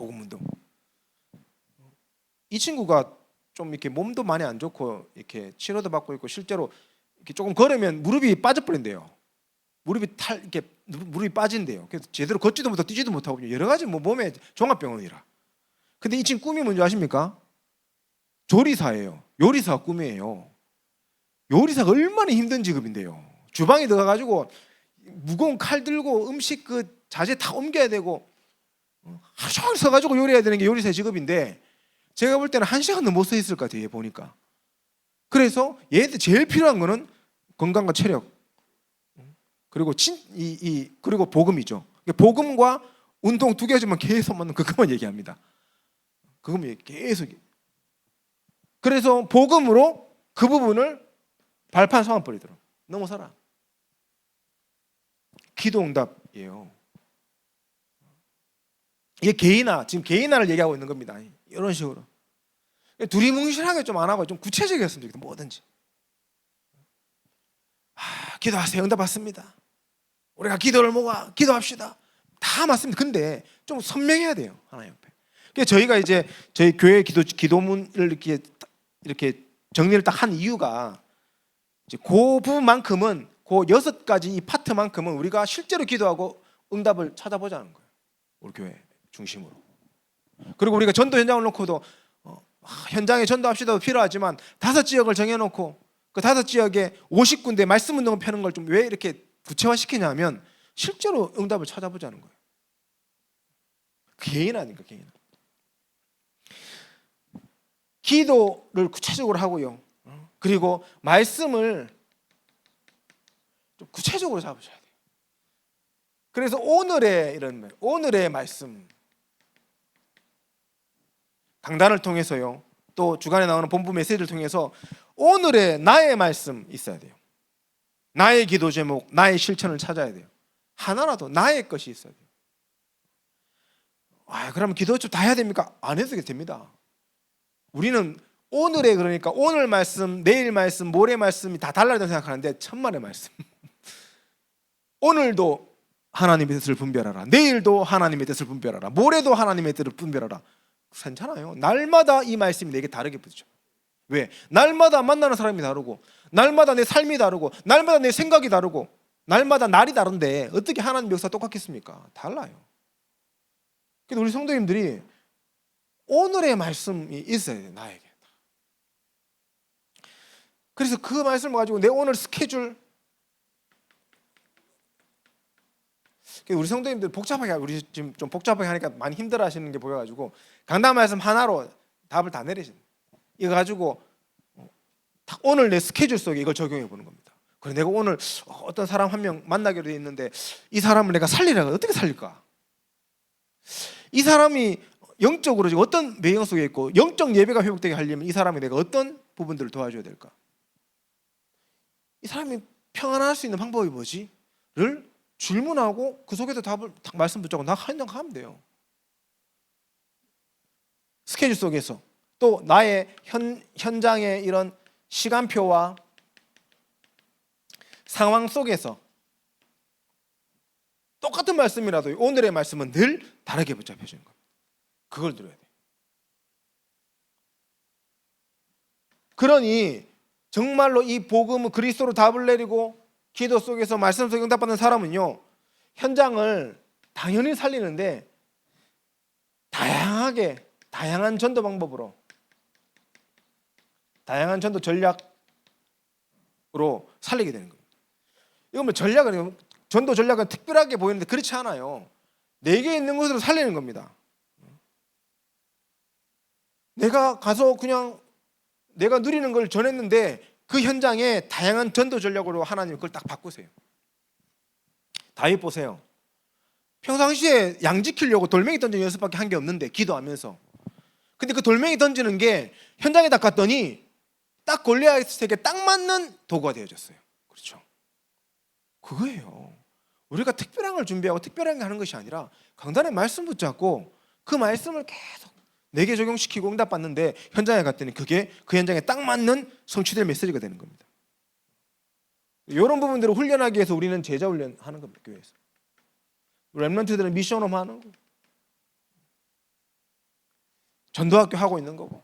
[SPEAKER 1] 이 친구가 좀 이렇게 몸도 많이 안 좋고 이렇게 치료도 받고 있고 실제로 이렇게 조금 걸으면 무릎이 빠져버린대요. 무릎이 빠진대요. 그래서 제대로 걷지도 못하고 뛰지도 못하고 여러 가지 몸에 종합병원이라. 근데 이 친구 꿈이 뭔지 아십니까? 조리사예요. 요리사가 꿈이에요. 요리사가 얼마나 힘든 직업인데요. 주방에 들어가가지고 무거운 칼 들고 음식 그 자재 다 옮겨야 되고 하루 종일 서가지고 요리해야 되는 게 요리사 직업인데 제가 볼 때는 1시간도 못 서 있을 것 같아요. 얘 보니까. 그래서 얘한테 제일 필요한 거는 건강과 체력 그리고 그리고 복음이죠. 복음과 운동 두 가지만 계속 맞는 그것만 얘기합니다. 그것만 계속. 그래서 복음으로 그 부분을 발판 삼아버리더라고. 넘어서라. 기도 응답이에요. 이게 개인화, 지금 개인화를 얘기하고 있는 겁니다. 이런 식으로. 두리뭉실하게 좀 안 하고 좀 구체적이었으면 좋겠다. 뭐든지. 기도하세요. 응답 받습니다. 우리가 기도를 모아 기도합시다. 다 맞습니다. 근데 좀 선명해야 돼요. 하나님 앞에. 그래서 저희가 이제 저희 교회 기도문을 이렇게 정리를 딱 한 이유가 이제 그 부분만큼은 그 6가지 이 파트만큼은 우리가 실제로 기도하고 응답을 찾아보자는 거예요. 우리 교회 중심으로. 그리고 우리가 전도 현장을 놓고도 현장에 전도합시다도 필요하지만 5지역을 정해놓고 그 5지역에 50군데 말씀 운동을 펴는 걸 좀 왜 이렇게 구체화시키냐면 실제로 응답을 찾아보자는 거예요. 개인 아닌가 개인. 기도를 구체적으로 하고요. 그리고 말씀을 좀 구체적으로 잡으셔야 돼요. 그래서 오늘의 말씀 강단을 통해서요. 또 주간에 나오는 본부 메시지를 통해서 오늘의 나의 말씀 있어야 돼요. 나의 기도 제목, 나의 실천을 찾아야 돼요. 하나라도 나의 것이 있어야 돼요. 그러면 기도 좀 다 해야 됩니까? 안 해도 됩니다. 우리는 그러니까 오늘 말씀, 내일 말씀, 모레 말씀이 다 달라야 된다고 생각하는데 천만의 말씀. 오늘도 하나님의 뜻을 분별하라. 내일도 하나님의 뜻을 분별하라. 모레도 하나님의 뜻을 분별하라. 괜찮아요. 날마다 이 말씀이 내게 다르게 부딪혀. 왜? 날마다 만나는 사람이 다르고 날마다 내 삶이 다르고 날마다 내 생각이 다르고 날마다 날이 다른데 어떻게 하나님 역사 똑같겠습니까? 달라요. 그래서 우리 성도님들이 오늘의 말씀이 있어야 돼요. 나에게. 그래서 그 말씀을 가지고 내 오늘 스케줄 우리 성도님들 우리 지금 좀 복잡하게 하니까 많이 힘들어하시는 게 보여가지고 강단 말씀 하나로 답을 다 내리신. 이거 가지고 오늘 내 스케줄 속에 이걸 적용해 보는 겁니다. 그래 내가 오늘 어떤 사람 한 명 만나기로 돼 있는데 이 사람을 내가 살리려고 어떻게 살릴까? 이 사람이 영적으로 지금 어떤 배경 속에 있고 영적 예배가 회복되게 하려면 이 사람이 내가 어떤 부분들을 도와줘야 될까? 이 사람이 평안할 수 있는 방법이 뭐지? 를 질문하고 그 속에서 답을 딱 말씀 붙잡고 나 하면 돼요. 스케줄 속에서 또 나의 현장의 이런 시간표와 상황 속에서 똑같은 말씀이라도 오늘의 말씀은 늘 다르게 붙잡혀지는 겁니다. 그걸 들어야 돼요. 그러니 정말로 이 복음은 그리스도로 답을 내리고 기도 속에서 말씀 속에 응답받는 사람은요 현장을 당연히 살리는데 다양한 전도 방법으로 다양한 전도 전략으로 살리게 되는 겁니다. 이건 뭐 전도 전략은 특별하게 보이는데 그렇지 않아요. 내게 있는 것으로 살리는 겁니다. 내가 가서 그냥 내가 누리는 걸 전했는데 그 현장에 다양한 전도 전략으로 하나님 그걸 딱 바꾸세요. 다윗 보세요. 평상시에 양 지키려고 돌멩이 던지는 연습밖에 한 게 없는데 기도하면서 근데 그 돌멩이 던지는 게 현장에 딱 갔더니 딱 골리앗에게 딱 맞는 도구가 되어졌어요. 그렇죠? 그거예요. 우리가 특별한 걸 준비하고 특별한 게 하는 것이 아니라 강단의 말씀 붙잡고 그 말씀을 계속 내게 적용시키고 응답받는데 현장에 갔더니 그게 그 현장에 딱 맞는 성취될 메시지가 되는 겁니다. 이런 부분들을 훈련하기 위해서 우리는 제자 훈련하는 겁니다. 교회에서. 렘넌트들은 미션홈 하는 거고 전도학교 하고 있는 거고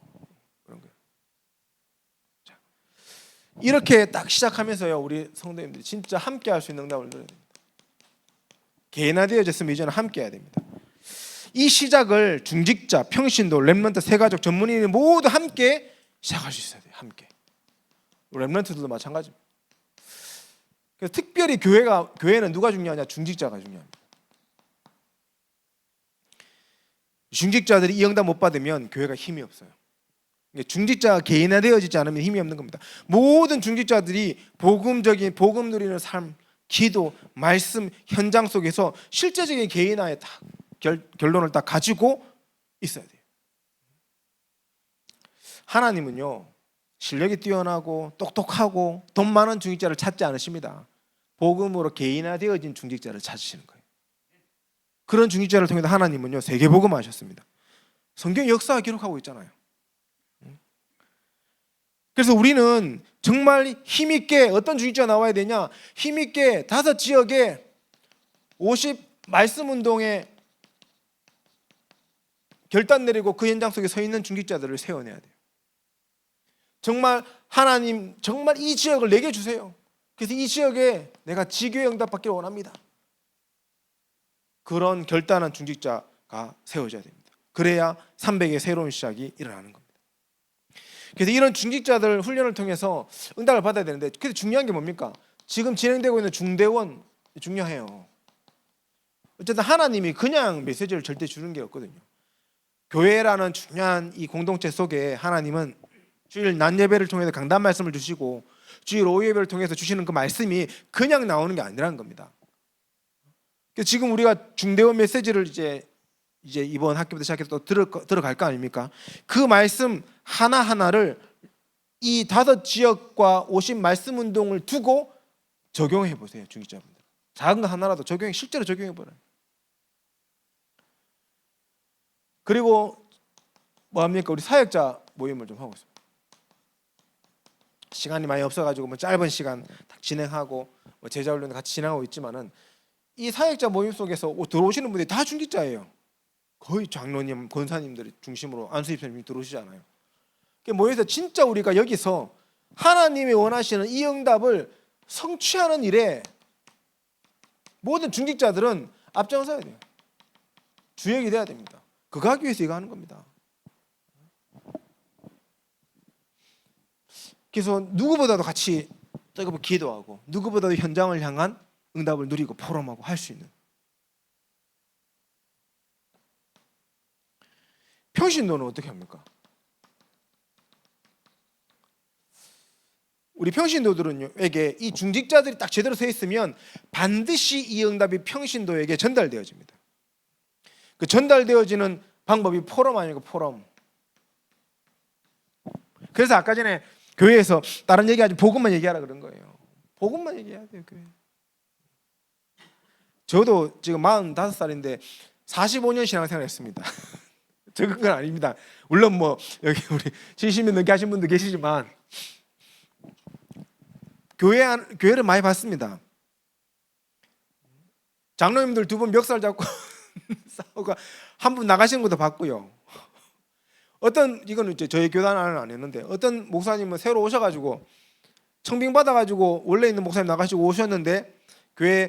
[SPEAKER 1] 그런 거예요. 자, 이렇게 딱 시작하면서요 우리 성도님들이 진짜 함께 할 수 있는 응답을 누려야 됩니다. 개인화되어졌으면 이제는 함께 해야 됩니다. 이 시작을 중직자, 평신도, 렘넌트, 세가족, 전문인이 모두 함께 시작할 수 있어야 돼요. 함께. 렘넌트들도 마찬가지입니다. 그래서 특별히 교회는 누가 중요하냐? 중직자가 중요합니다. 중직자들이 이 응답 못 받으면 교회가 힘이 없어요. 중직자가 개인화되어지지 않으면 힘이 없는 겁니다. 모든 중직자들이 복음 누리는 삶, 기도, 말씀 현장 속에서 실제적인 개인화의 결론을 딱 가지고 있어야 돼요. 하나님은요, 실력이 뛰어나고 똑똑하고 돈 많은 중직자를 찾지 않으십니다. 복음으로 개인화되어진 중직자를 찾으시는 거예요. 그런 중직자를 통해서 하나님은요, 세계복음화하셨습니다. 성경 역사 기록하고 있잖아요. 그래서 우리는 정말 힘있게 어떤 중직자가 나와야 되냐? 힘있게 5 지역에 50 말씀 운동에 결단 내리고 그 현장 속에 서 있는 중직자들을 세워내야 돼요. 정말 하나님, 정말 이 지역을 내게 주세요. 그래서 이 지역에 내가 지교의 응답받기를 원합니다. 그런 결단한 중직자가 세워져야 됩니다. 그래야 300의 새로운 시작이 일어나는 겁니다. 그래서 이런 중직자들 훈련을 통해서 응답을 받아야 되는데, 근데 중요한 게 뭡니까? 지금 진행되고 있는 중대원 중요해요. 어쨌든 하나님이 그냥 메시지를 절대 주는 게 없거든요. 교회라는 중요한 이 공동체 속에 하나님은 주일 낮 예배를 통해서 강단 말씀을 주시고 주일 오후 예배를 통해서 주시는 그 말씀이 그냥 나오는 게 아니라는 겁니다. 그래서 지금 우리가 중대원 메시지를 이제 이번 학기부터 시작해서 또 들어갈 거 아닙니까? 그 말씀 하나하나를 이 5 지역과 50 말씀 운동을 두고 적용해 보세요, 중직자분들. 작은 거 하나라도 실제로 적용해 보라요. 그리고 뭐 합니까? 우리 사역자 모임을 좀 하고 있습니다. 시간이 많이 없어가지고 뭐 짧은 시간 딱 진행하고 뭐 제자 훈련도 같이 진행하고 있지만은 이 사역자 모임 속에서 들어오시는 분들이 다 중직자예요. 거의 장로님, 권사님들 중심으로 안수집사님이 들어오시잖아요. 모여서 진짜 우리가 여기서 하나님이 원하시는 이 응답을 성취하는 일에 모든 중직자들은 앞장서야 돼요. 주역이 돼야 됩니다. 그거 하기 위해서 이거 하는 겁니다. 그래서 누구보다도 같이 뜨겁게 기도하고 누구보다도 현장을 향한 응답을 누리고 포럼하고 할 수 있는. 평신도는 어떻게 합니까? 우리 평신도들에게 이 중직자들이 딱 제대로 서 있으면 반드시 이 응답이 평신도에게 전달되어집니다. 그 전달되어지는 방법이 포럼 아니고 포럼. 그래서 아까 전에 교회에서 다른 얘기하지 복음만 얘기하라 그런 거예요. 복음만 얘기해야 돼요, 교회. 저도 지금 45살인데 45년 신앙생활 했습니다. 적은 건 아닙니다. 물론 뭐 여기 우리 70년 넘게 하신 분도 계시지만 교회를 많이 봤습니다. 장로님들 2분 멱살 잡고 싸우고 한 분 나가시는 것도 봤고요. 이거는 이제 저희 교단은 안 했는데 어떤 목사님은 새로 오셔가지고 청빙 받아가지고 원래 있는 목사님 나가시고 오셨는데 교회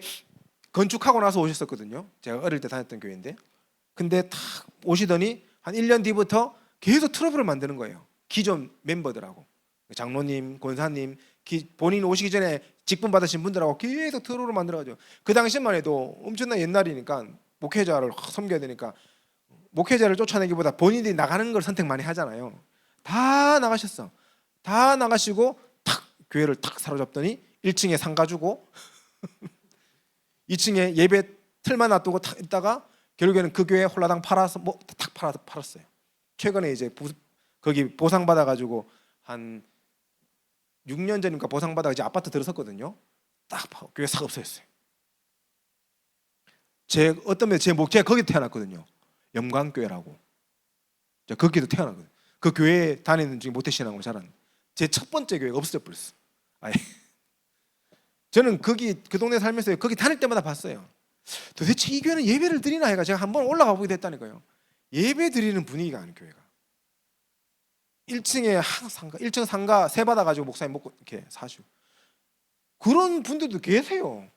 [SPEAKER 1] 건축하고 나서 오셨었거든요. 제가 어릴 때 다녔던 교회인데 근데 탁 오시더니 한 1년 뒤부터 계속 트러블을 만드는 거예요. 기존 멤버들하고 장로님, 권사님 본인 오시기 전에 직분 받으신 분들하고 계속 트러블을 만들어가지고 그 당시만 해도 엄청난 옛날이니까 목회자를 섬겨야 되니까 목회자를 쫓아내기보다 본인들이 나가는 걸 선택 많이 하잖아요. 다 나가셨어. 다 나가시고 탁 교회를 탁 사로잡더니 1층에 상가 주고 2층에 예배 틀만 놔두고 탁 있다가 결국에는 그 교회 홀라당 팔아서 탁 팔았어요. 최근에 이제 거기 보상 받아가지고 한 6년 전인가 보상 받아 이제 아파트 들어섰거든요. 딱 교회 싹 없어졌어요. 제가 거기 태어났거든요. 영광교회라고. 제가 거기도 태어났거든요. 그 교회에 다니는 중에 모태신앙을 잘하는 제 첫 번째 교회가 없어져 버렸어. 저는 그 동네 살면서 거기 다닐 때마다 봤어요. 도대체 이 교회는 예배를 드리나 해가 제가 한번 올라가 보게 됐다니까요. 예배 드리는 분위기가 아닌 교회가. 1층에 상가, 1층 상가 세 받아가지고 목사님 먹고 이렇게 사시고 그런 분들도 계세요.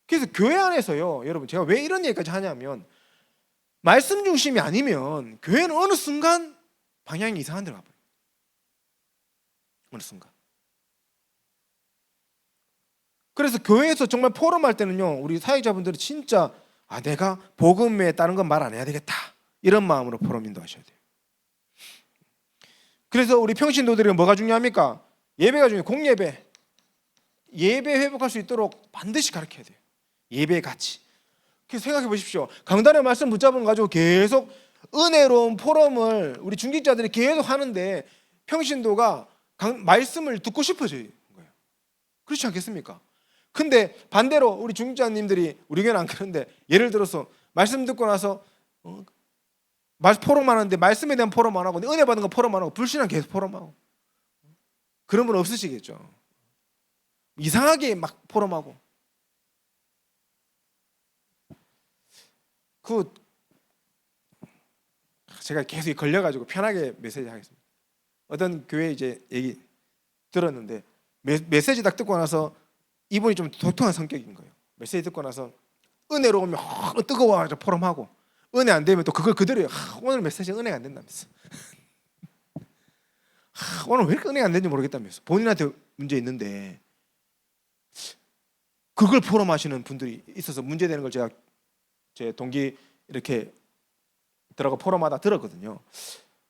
[SPEAKER 1] 그래서 교회 안에서요, 여러분 제가 왜 이런 얘기까지 하냐면 말씀 중심이 아니면 교회는 어느 순간 방향이 이상한 데로 가버려요. 어느 순간. 그래서 교회에서 정말 포럼할 때는요, 우리 사역자분들이 진짜 내가 복음에 따른 건 말 안 해야 되겠다, 이런 마음으로 포럼 인도하셔야 돼요. 그래서 우리 평신도들이 뭐가 중요합니까? 예배가 중요해요. 공예배. 예배 회복할 수 있도록 반드시 가르쳐야 돼요. 예배의 가치. 그래서 생각해 보십시오. 강단의 말씀 붙잡은 가지고 계속 은혜로운 포럼을 우리 중직자들이 계속 하는데 평신도가 말씀을 듣고 싶어져요. 그렇지 않겠습니까? 근데 반대로 우리 중직자님들이, 우리 교회는 안 그런데, 예를 들어서 말씀 듣고 나서 포럼 하는데 말씀에 대한 포럼 안 하고 은혜 받은 거 포럼 안 하고 불신앙 계속 포럼하고, 그런 분 없으시겠죠? 이상하게 막 포럼하고. 제가 계속 걸려가지고 편하게 메시지 하겠습니다. 어떤 교회 이제 얘기 들었는데 메시지 딱 듣고 나서 이분이 좀 도통한 성격인 거예요. 메시지 듣고 나서 은혜로 오면 뜨거워가지고 포럼하고, 은혜 안 되면 또 그걸 그대로 오늘 메시지 은혜가 안 된다면서 오늘 왜 이렇게 은혜가 안 되는지 모르겠다면서 본인한테 문제 있는데 그걸 포럼하시는 분들이 있어서 문제되는 걸 제가 제 동기 이렇게 들어가 포럼하다 들었거든요.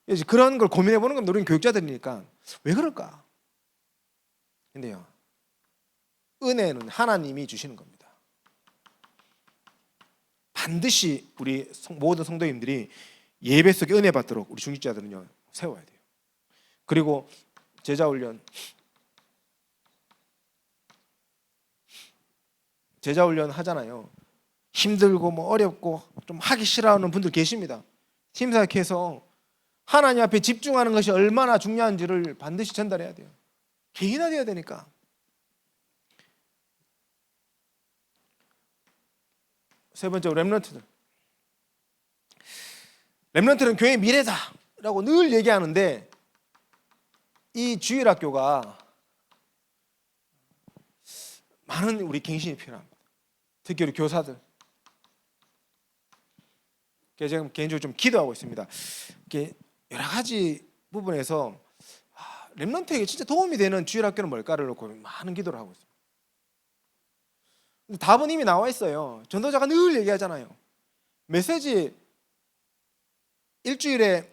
[SPEAKER 1] 이제 그런 걸 고민해 보는 건 우리는 교육자들이니까 왜 그럴까? 근데요, 은혜는 하나님이 주시는 겁니다. 반드시 우리 모든 성도님들이 예배 속에 은혜 받도록 우리 중직자들은요 세워야 돼요. 그리고 제자 훈련 하잖아요. 힘들고 뭐 어렵고 좀 하기 싫어하는 분들 계십니다. 심사해서 하나님 앞에 집중하는 것이 얼마나 중요한지를 반드시 전달해야 돼요. 개인화되어야 되니까. 세 번째, 렘넌트들. 렘넌트는 교회의 미래다라고 늘 얘기하는데 이 주일학교가 많은 우리 갱신이 필요합니다. 특히 우리 교사들. 제가 개인적으로 좀 기도하고 있습니다. 여러 가지 부분에서 렘넌트에게 진짜 도움이 되는 주일학교는 뭘까를 놓고 많은 기도를 하고 있습니다. 답은 이미 나와 있어요. 전도자가 늘 얘기하잖아요. 메시지 일주일에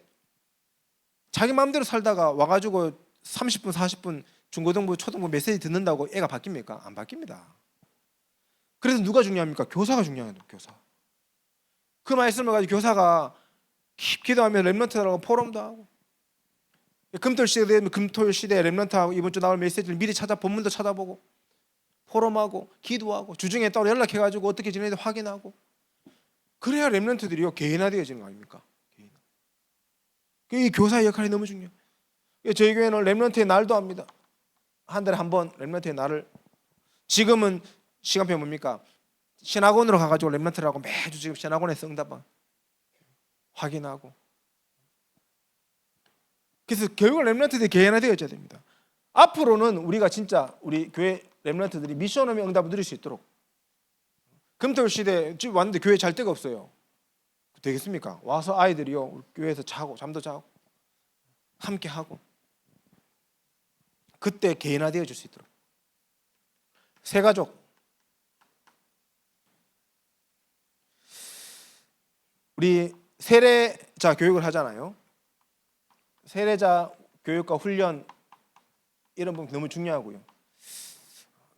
[SPEAKER 1] 자기 마음대로 살다가 와가지고 30분 40분 중고등부 초등부 메시지 듣는다고 애가 바뀝니까? 안 바뀝니다. 그래서 누가 중요합니까? 교사가 중요해요. 교사. 그 말씀을 가지고 교사가 기도하며 렘넌트라고 포럼도 하고, 금토일 시대 되면 금토일 시대에 렘넌트하고 이번 주 나올 메시지를 미리 본문도 찾아보고 포럼하고 기도하고 주중에 따로 연락해가지고 어떻게 지내는지 확인하고, 그래야 렘넌트들이요 개인화되어지는 거 아닙니까? 이 교사의 역할이 너무 중요해요. 저희 교회는 렘넌트의 날도 합니다. 한 달에 한 번 렘넌트의 날을. 지금은 시간표 뭡니까? 신학원으로 가가지고 렘넌트라고 매주 지금 신학원에서 응답 확인하고. 그래서 결국 렘넌트들이 개인화되어져야 됩니다. 앞으로는 우리가 진짜 우리 교회 렘넌트들이 미션홈의 응답을 누릴 수 있도록, 금토일 시대 집 왔는데 교회 잘 데가 없어요. 되겠습니까? 와서 아이들이요 우리 교회에서 자고 잠도 자고 함께 하고, 그때 개인화되어질 수 있도록. 새가족, 우리 세례자 교육을 하잖아요. 세례자 교육과 훈련 이런 부분 너무 중요하고요.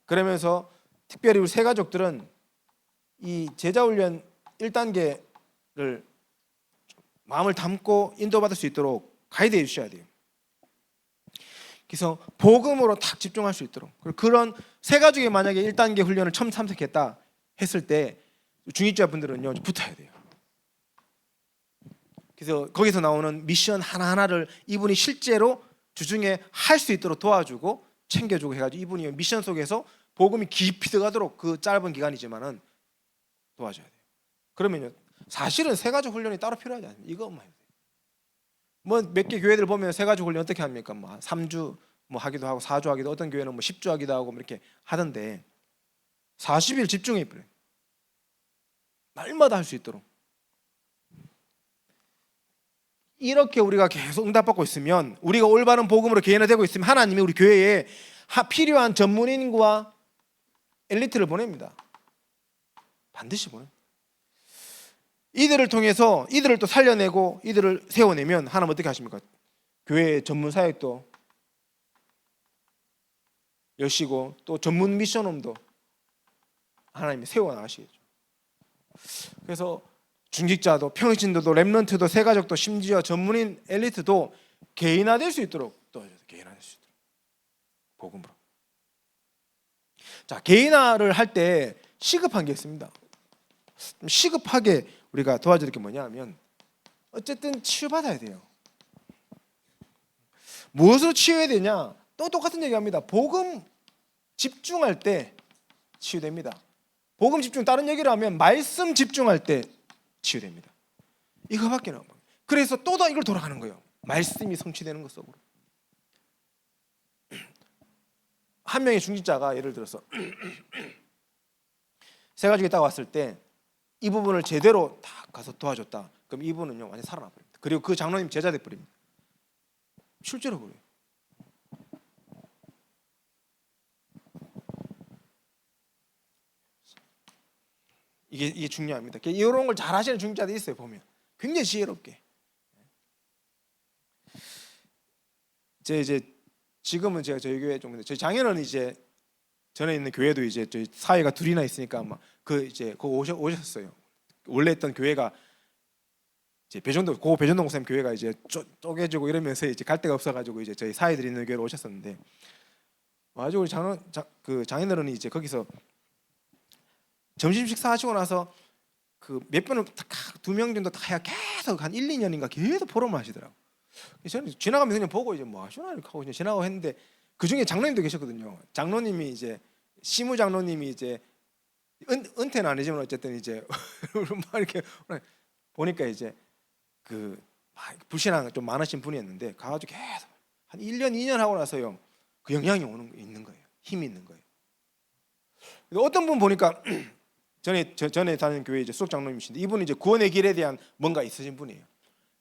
[SPEAKER 1] 그러면서 특별히 우리 새가족들은 이 제자훈련 1단계를 마음을 담고 인도받을 수 있도록 가이드해 주셔야 돼요. 그래서 복음으로 딱 집중할 수 있도록. 그리고 그런 새가족이 만약에 1단계 훈련을 처음 참석했다 했을 때 중직자분들은요 붙어야 돼요. 그래서 거기서 나오는 미션 하나하나를 이분이 실제로 주중에 할 수 있도록 도와주고 챙겨주고 해가지고 이분이 미션 속에서 복음이 깊이 들어가도록 그 짧은 기간이지만은 도와줘야 돼요. 그러면요 사실은 새가족 훈련이 따로 필요하지 않습니다. 이것만 해도 돼요. 뭐 몇 개 교회들 보면 새가족 훈련 어떻게 합니까? 뭐 3주 뭐 하기도 하고 4주 하기도, 어떤 교회는 뭐 10주 하기도 하고 뭐 이렇게 하던데 40일 집중해 버려요. 날마다 할 수 있도록. 이렇게 우리가 계속 응답받고 있으면, 우리가 올바른 복음으로 개인화되고 있으면 하나님이 우리 교회에 필요한 전문인과 엘리트를 보냅니다. 반드시 보냅니다. 이들을 통해서 이들을 또 살려내고 이들을 세워내면 하나님 어떻게 하십니까? 교회 전문 사역도 여시고 또 전문 미션홈도 하나님이 세워나가시겠죠. 그래서 중직자도 평신도도 렘넌트도 세가족도 심지어 전문인 엘리트도 개인화될 수 있도록 도와줘요. 개인화될 수 있도록 복음으로. 자, 개인화를 할 때 시급한 게 있습니다. 시급하게 우리가 도와줄 게 뭐냐 하면 어쨌든 치유받아야 돼요. 무엇으로 치유해야 되냐? 또 똑같은 얘기합니다. 복음 집중할 때 치유됩니다. 복음 집중, 다른 얘기를 하면 말씀 집중할 때 치유됩니다. 이거밖에 없는 거예요. 그래서 또 이걸 돌아가는 거예요. 말씀이 성취되는 것 속으로. 한 명의 중직자가 예를 들어서 세 가족이 딱 왔을 때 이 부분을 제대로 다 가서 도와줬다. 그럼 이분은요 완전 살아나 버립니다. 그리고 그 장로님 제자 돼 버립니다. 실제로 그래요. 이게 중요합니다. 이런 걸 잘 하시는 중직자들이 있어요. 보면 굉장히 지혜롭게. 지금은 제가 저희 교회 좀 저희 장인어른 이제 전에 있는 교회도 이제 저희 사회가 둘이나 있으니까 막 거기 오셨어요. 원래 있던 교회가 이제 배전동 목사님 교회가 이제 쪼개지고 이러면서 이제 갈 데가 없어가지고 이제 저희 사회들이 있는 교회로 오셨었는데 아주 우리 장인어른이 이제 거기서 점심 식사하시고 나서 그 몇 번을 두 명 정도 다 계속 한 1, 2년인가 계속 포럼을 하시더라고. 저는 지나가면서 그냥 보고 이제 뭐 하시나 이렇게 하고 그냥 지나가고 했는데 그 중에 장로님도 계셨거든요. 장로님이 이제 시무 장로님이 이제 은퇴는 아니지만 어쨌든 이제 막 이렇게 보니까 이제 그 불신앙 좀 많으신 분이었는데 가가지고 계속 한 1년, 2년 하고 나서요 그 영향이 있는 거예요. 힘이 있는 거예요. 어떤 분 보니까 전에 다니는 교회 이제 수석 장로님이신데 이분은 이제 구원의 길에 대한 뭔가 있으신 분이에요.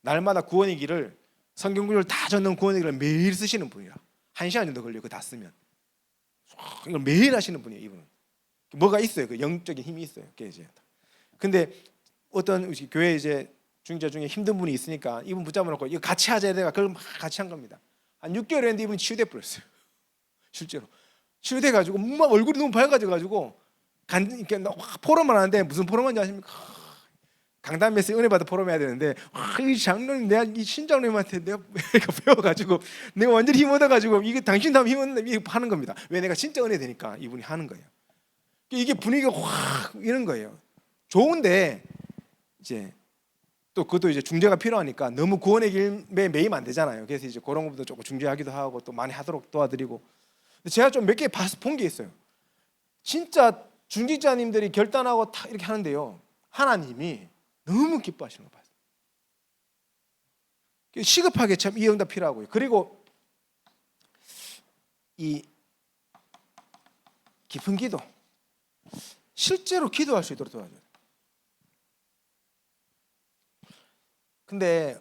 [SPEAKER 1] 날마다 구원의 길을 성경 구절을 다 적는 구원의 길을 매일 쓰시는 분이라 1시간 정도 걸려요. 그거 다 쓰면 이걸 매일 하시는 분이에요. 이분은 뭐가 있어요. 그 영적인 힘이 있어요. 근데 어떤 교회 이제 중직자 중에 힘든 분이 있으니까 이분 붙잡아 놓고 이거 같이 하자 내가 그걸 막 같이 한 겁니다. 한 6개월 했는데 이분이 치유돼 버렸어요. 실제로 치유돼 가지고 막 얼굴이 너무 밝아져 가지고 포럼을 하는데 무슨 포럼인지 아십니까? 강단에서 은혜 받아 포럼해야 되는데 이 장로님 내가 이 신장로님한테 내가 배워가지고 내가 완전히 힘 얻어가지고 이게 당신 다음 힘 얻는 이거 하는 겁니다. 왜 내가 진짜 은혜 되니까 이분이 하는 거예요. 이게 분위기가 확 이런 거예요. 좋은데 이제 또 그것도 이제 중재가 필요하니까 너무 구원의 길에 매이면 안 되잖아요. 그래서 이제 그런 것도 조금 중재하기도 하고 또 많이 하도록 도와드리고. 제가 좀 몇 개 본 게 있어요. 진짜 중직자님들이 결단하고 다 이렇게 하는데요. 하나님이 너무 기뻐하시는 거 봤어요. 시급하게 참 이 응답 필요하고요. 그리고 이 깊은 기도, 실제로 기도할 수 있도록 도와줘요. 근데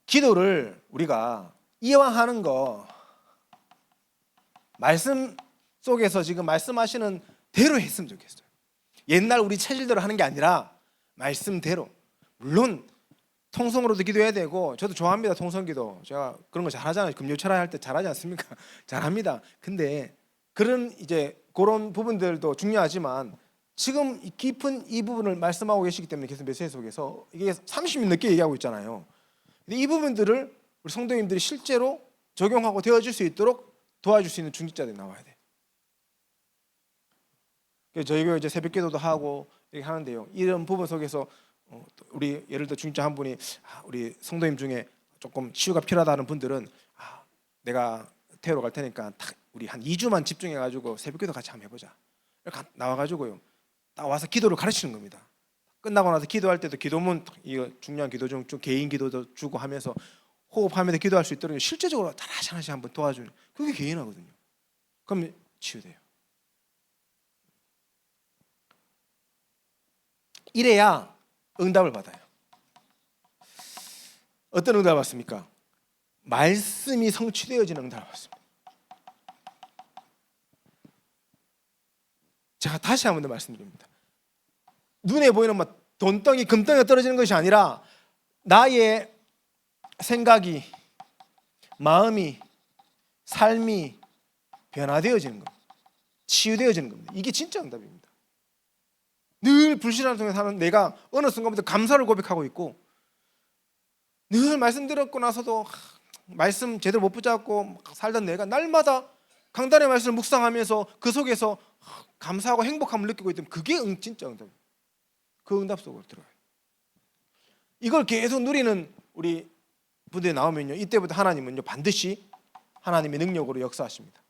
[SPEAKER 1] 기도를 우리가 이왕 하는 거 말씀 속에서 지금 말씀하시는 대로 했으면 좋겠어요. 옛날 우리 체질대로 하는 게 아니라 말씀대로. 물론 통성으로도 기도해야 되고 저도 좋아합니다. 통성기도. 제가 그런 거 잘하잖아요. 금요철야 할 때 잘하지 않습니까? 잘합니다. 근데 그런 그런 부분들도 중요하지만 지금 깊은 이 부분을 말씀하고 계시기 때문에 계속 메시지 속에서 이게 30년 넘게 얘기하고 있잖아요. 근데 이 부분들을 우리 성도님들이 실제로 적용하고 되어질 수 있도록 도와줄 수 있는 중직자들이 나와야 돼. 저희 교회 이제 새벽기도도 하고 이렇게 하는데요. 이런 부분 속에서 우리 예를 들어 중직자 한 분이 우리 성도님 중에 조금 치유가 필요하다는 분들은 내가 태우러 갈 테니까 우리 한 2주만 집중해가지고 새벽기도 같이 한번 해보자. 이렇게 나와가지고요. 딱 와서 기도를 가르치는 겁니다. 끝나고 나서 기도할 때도 기도문 이거 중요한 기도 중 개인 기도도 주고 하면서 호흡하면서 기도할 수 있도록 실제적으로 하나씩 한번 도와주는 그게 개인하거든요. 그럼 치유돼요. 이래야 응답을 받아요. 어떤 응답을 받습니까? 말씀이 성취되어지는 응답을 받습니다. 제가 다시 한 번 더 말씀드립니다. 눈에 보이는 막 돈덩이, 금덩이가 떨어지는 것이 아니라 나의 생각이, 마음이, 삶이 변화되어지는 겁니다. 치유되어지는 겁니다. 이게 진짜 응답입니다. 늘 불신앙을 통해 사는 내가 어느 순간부터 감사를 고백하고 있고, 늘 말씀 들었고 나서도 말씀 제대로 못 붙잡고 살던 내가 날마다 강단의 말씀을 묵상하면서 그 속에서 감사하고 행복함을 느끼고 있다면 그게 진짜 응답입니다. 그 응답 속으로 들어가요. 이걸 계속 누리는 우리 분들이 나오면요, 이때부터 하나님은요 반드시 하나님의 능력으로 역사하십니다.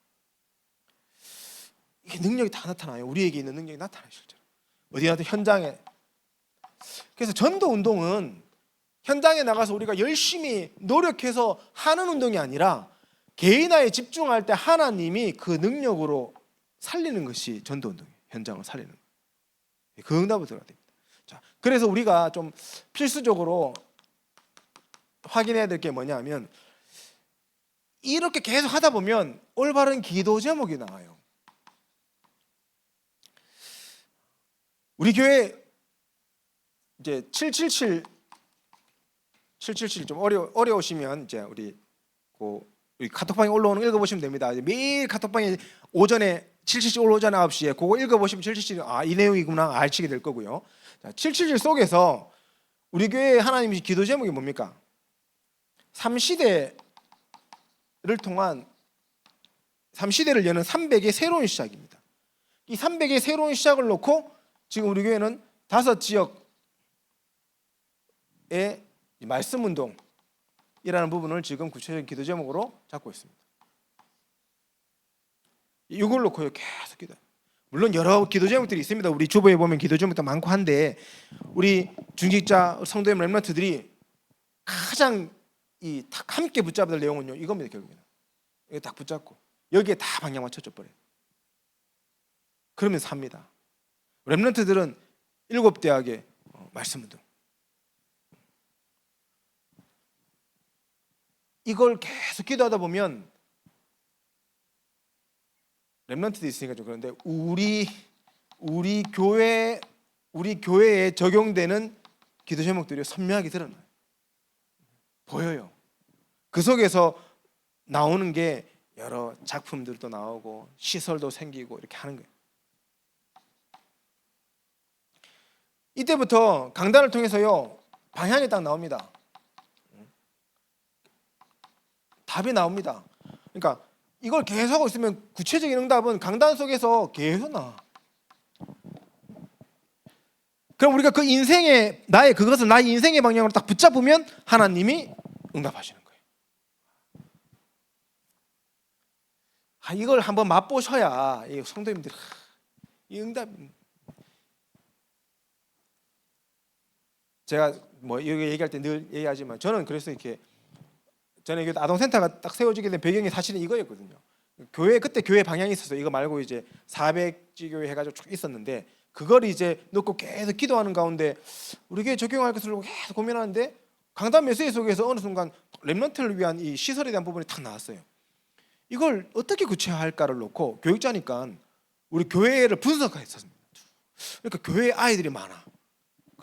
[SPEAKER 1] 이게 능력이 다 나타나요. 우리에게 있는 능력이 나타나요. 실제로 어디라도 현장에. 그래서 전도 운동은 현장에 나가서 우리가 열심히 노력해서 하는 운동이 아니라 개인화에 집중할 때 하나님이 그 능력으로 살리는 것이 전도 운동이에요. 현장을 살리는 거예요. 그 응답을 들어야 됩니다. 자, 그래서 우리가 좀 필수적으로 확인해야 될 게 뭐냐면, 이렇게 계속 하다 보면 올바른 기도 제목이 나와요. 우리 교회 이제 777 좀 어려우시면 이제 우리 카톡방에 올라오는 거 읽어보시면 됩니다. 매일 카톡방에 오전에 777 오전 9시에 그거 읽어보시면 777 이 내용이구나 알치게 될 거고요. 자, 777 속에서 우리 교회 하나님이 기도 제목이 뭡니까? 3시대를 통한 3시대를 여는 300의 새로운 시작입니다. 이 300의 새로운 시작을 놓고 지금 우리 교회는 5지역의 말씀 운동이라는 부분을 지금 구체적인 기도 제목으로 잡고 있습니다. 이걸 놓고 계속 기도. 물론 여러 기도 제목들이 있습니다. 우리 주보에 보면 기도 제목도 많고 한데, 우리 중직자 성도의 렘넌트들이 가장 딱 함께 붙잡아야 될 내용은요 이겁니다. 결국에는 이거 딱 붙잡고 여기에 다 방향 맞춰줘 버려요. 그러면 삽니다. 렘넌트들은 7대학의 말씀 운동, 이걸 계속 기도하다 보면 렘넌트도 있으니까 좀 그런데 우리 교회에 적용되는 기도 제목들이 선명하게 드러나요. 보여요. 그 속에서 나오는 게 여러 작품들도 나오고 시설도 생기고 이렇게 하는 거예요. 이때부터 강단을 통해서요 방향이 딱 나옵니다. 답이 나옵니다. 그러니까 이걸 계속 하고 있으면 구체적인 응답은 강단 속에서 계속 나와. 그럼 우리가 그 인생의 그것을 나의 인생의 방향으로 딱 붙잡으면 하나님이 응답하시는 거예요. 이걸 한번 맛보셔야 이 성도님들 이 응답. 제가 여기 얘기할 때 늘 얘기하지만 저는 그래서 이렇게 전에 아동센터가 딱 세워지게 된 배경이 사실은 이거였거든요. 그때 교회 방향이 있었어요. 이거 말고 이제 400지교회 해가지고 쭉 있었는데 그걸 이제 놓고 계속 기도하는 가운데 우리 교회 적용할 것을 계속 고민하는데 강단 메시지 속에서 어느 순간 렘넌트를 위한 이 시설에 대한 부분이 탁 나왔어요. 이걸 어떻게 구체화할까를 놓고 교육자니까 우리 교회를 분석했었습니다. 그러니까 교회 아이들이 많아.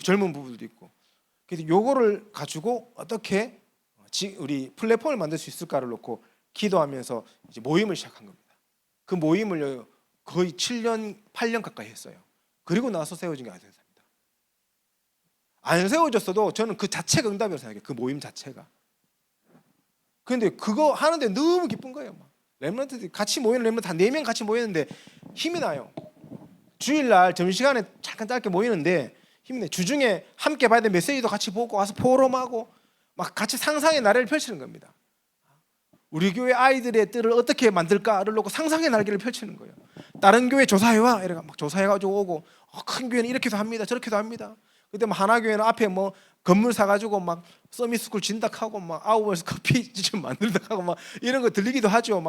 [SPEAKER 1] 젊은 부부들도 있고. 그래서 요거를 가지고 어떻게 우리 플랫폼을 만들 수 있을까를 놓고 기도하면서 이제 모임을 시작한 겁니다. 그 모임을 거의 7년, 8년 가까이 했어요. 그리고 나서 세워진 게 아동센터입니다. 안 세워졌어도 저는 그 자체가 응답이라고 생각해요. 그 모임 자체가. 그런데 그거 하는데 너무 기쁜 거예요. 렘넌트들이 같이 모이는 렘넌트 한 4명 같이 모이는데 힘이 나요. 주일날 점심시간에 잠깐 짧게 모이는데 힘이 나요. 주중에 함께 봐야 될 메시지도 같이 보고 와서 포럼하고 막 같이 상상의 나래를 펼치는 겁니다. 우리 교회 아이들의 뜰을 어떻게 만들까를 놓고 상상의 날개를 펼치는 거예요. 다른 교회 조사해와 이래가 막 조사해가지고 오고 큰 교회는 이렇게도 합니다, 저렇게도 합니다. 그때 하나 교회는 앞에 건물 사가지고 막 서밋스쿨 진닥하고 막 아우버스 커피 집 만들다하고 막 이런 거 들리기도 하죠.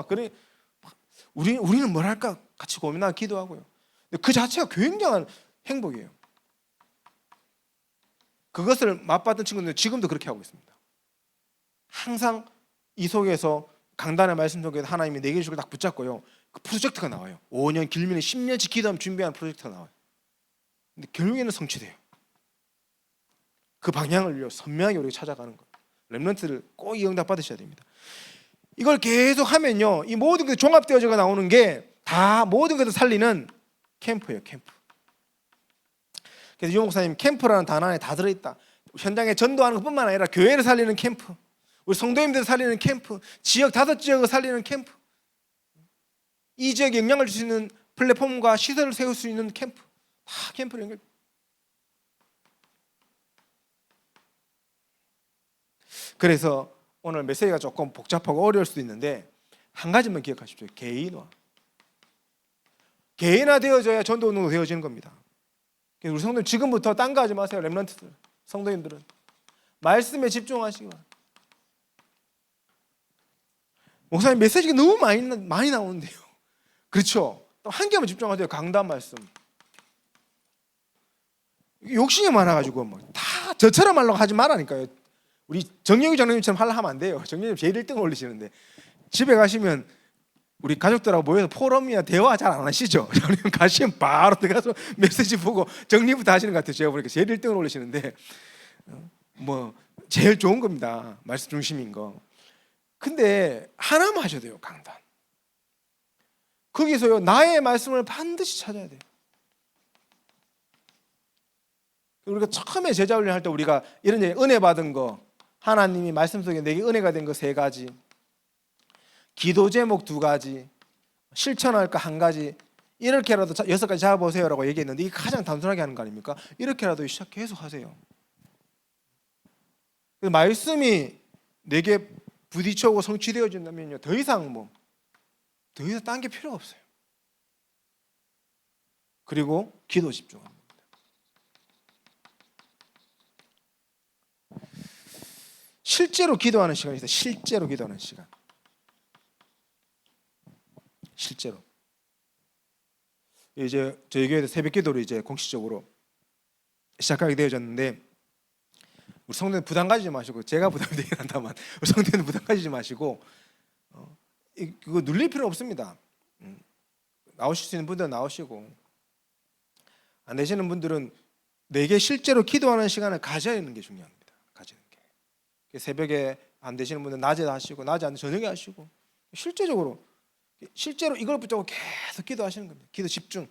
[SPEAKER 1] 우리는 뭘 할까 같이 고민하고 기도하고요. 근데 그 자체가 굉장한 행복이에요. 그것을 맛봤던 친구들은 지금도 그렇게 하고 있습니다. 항상 이 속에서 강단의 말씀 속에 하나님이 내게 주고 딱 붙잡고요. 그 프로젝트가 나와요. 5년 길면 10년치 기도하면 준비한 프로젝트가 나와요. 근데 결국에는 성취돼요. 그 방향을 선명하게 우리가 찾아가는 거예요. 렘넌트를 꼭 이 응답 받으셔야 됩니다. 이걸 계속 하면요, 이 모든 게 종합되어져 나오는 게 다 모든 것을 살리는 캠프예요. 캠프. 그래서 유 목사님, 캠프라는 단어 안에 다 들어있다. 현장에 전도하는 것뿐만 아니라 교회를 살리는 캠프, 우리 성도님들을 살리는 캠프, 지역 5지역을 살리는 캠프, 이 지역에 영향을 줄 수 있는 플랫폼과 시설을 세울 수 있는 캠프, 다 캠프를 연결. 그래서 오늘 메시지가 조금 복잡하고 어려울 수도 있는데 한 가지만 기억하십시오. 개인화되어져야 전도 운동도 되어지는 겁니다. 그래서 우리 성도님 지금부터 딴 거 하지 마세요. 렘넌트들, 성도님들은 말씀에 집중하시기 바랍니다. 목사님 메시지가 너무 많이 나오는데요. 그렇죠? 또 한 개만 집중하세요. 강단 말씀. 욕심이 많아가지고 뭐 다 저처럼 하려고 하지 말라니까요. 우리 정영희 장로님처럼 하려고 하면 안 돼요. 정영님 제일 1등 올리시는데 집에 가시면 우리 가족들하고 모여서 포럼이나 대화 잘 안 하시죠? 장로님 가시면 바로 들어가서 메시지 보고 정리부터 하시는 것 같아요. 제가 보니까 제일 1등을 올리시는데 뭐 제일 좋은 겁니다. 말씀 중심인 거. 근데 하나만 하셔도 돼요. 강단. 거기서요, 나의 말씀을 반드시 찾아야 돼요. 우리가 처음에 제자 훈련 할 때 우리가 이런 은혜 받은 거, 하나님이 말씀 속에 내게 은혜가 된 거 3가지, 기도 제목 2가지, 실천할 거 1가지, 이렇게라도 6가지 잡아보세요라고 얘기했는데 이게 가장 단순하게 하는 거 아닙니까? 이렇게라도 계속 하세요. 말씀이 내게 부딪혀오고 성취되어진다면요, 더 이상 딴 게 필요가 없어요. 그리고 기도 집중합니다. 실제로 기도하는 시간이 있어요. 실제로 기도하는 시간. 실제로. 이제 저희 교회에서 새벽 기도를 이제 공식적으로 시작하게 되어졌는데 우리 성도는 부담 가지지 마시고, 제가 부담이 되긴 한다만 우리 성도는 부담 가지지 마시고 그거 눌릴 필요는 없습니다. 나오실 수 있는 분들은 나오시고, 안 되시는 분들은 내게 실제로 기도하는 시간을 가져야 하는 게 중요합니다. 가지는 게. 새벽에 안 되시는 분들은 낮에 하시고, 낮에 안 되면 저녁에 하시고, 실제로 이걸 붙잡고 계속 기도하시는 겁니다. 기도 집중.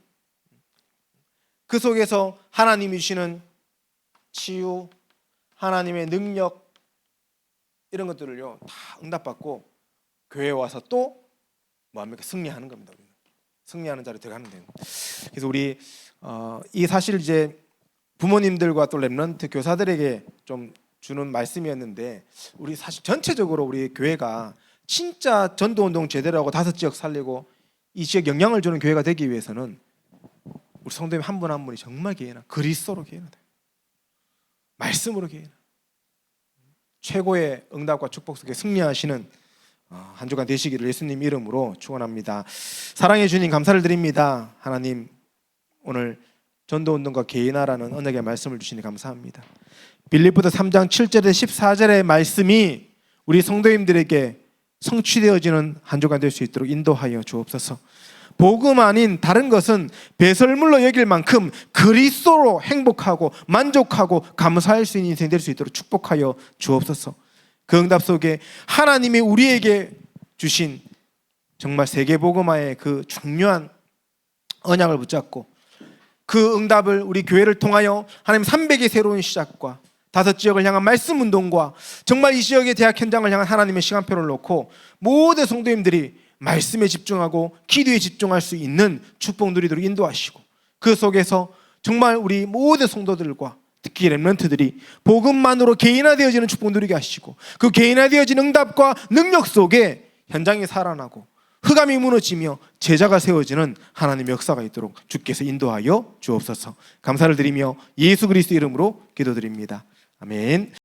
[SPEAKER 1] 그 속에서 하나님이 주시는 치유, 하나님의 능력, 이런 것들을요 다 응답받고 교회에 와서 또 뭐합니까? 승리하는 겁니다. 우리는 승리하는 자리에 들어가는 됩니다. 그래서 우리 이 사실 이제 부모님들과 또 렘넌트 교사들에게 좀 주는 말씀이었는데, 우리 사실 전체적으로 우리 교회가 진짜 전도운동 제대로 하고 5지역 살리고 이 지역 영향을 주는 교회가 되기 위해서는 우리 성도님 한 분 한 분이 정말 개인화, 그리스도로 개인화돼요. 말씀으로 개인화. 최고의 응답과 축복 속에 승리하시는 한 주간 되시기를 예수님 이름으로 축원합니다. 사랑해 주님 감사를 드립니다. 하나님, 오늘 전도운동과 개인화라는 언약의 말씀을 주시니 감사합니다. 빌립보서 3장 7절에 14절의 말씀이 우리 성도님들에게 성취되어지는 한 주간 될 수 있도록 인도하여 주옵소서. 복음 아닌 다른 것은 배설물로 여길 만큼 그리스도로 행복하고 만족하고 감사할 수 있는 인생 될 수 있도록 축복하여 주옵소서. 그 응답 속에 하나님이 우리에게 주신 정말 세계복음화의 그 중요한 언약을 붙잡고 그 응답을 우리 교회를 통하여 하나님 300의 새로운 시작과 5지역을 향한 말씀 운동과 정말 이 지역의 대학 현장을 향한 하나님의 시간표를 놓고 모든 성도님들이 말씀에 집중하고 기도에 집중할 수 있는 축복 누리도록 인도하시고, 그 속에서 정말 우리 모든 성도들과 특히 렘넌트들이 복음만으로 개인화되어지는 축복 누리게 하시고, 그 개인화되어진 응답과 능력 속에 현장이 살아나고 흑암이 무너지며 제자가 세워지는 하나님의 역사가 있도록 주께서 인도하여 주옵소서. 감사를 드리며 예수 그리스도 이름으로 기도드립니다. 아멘.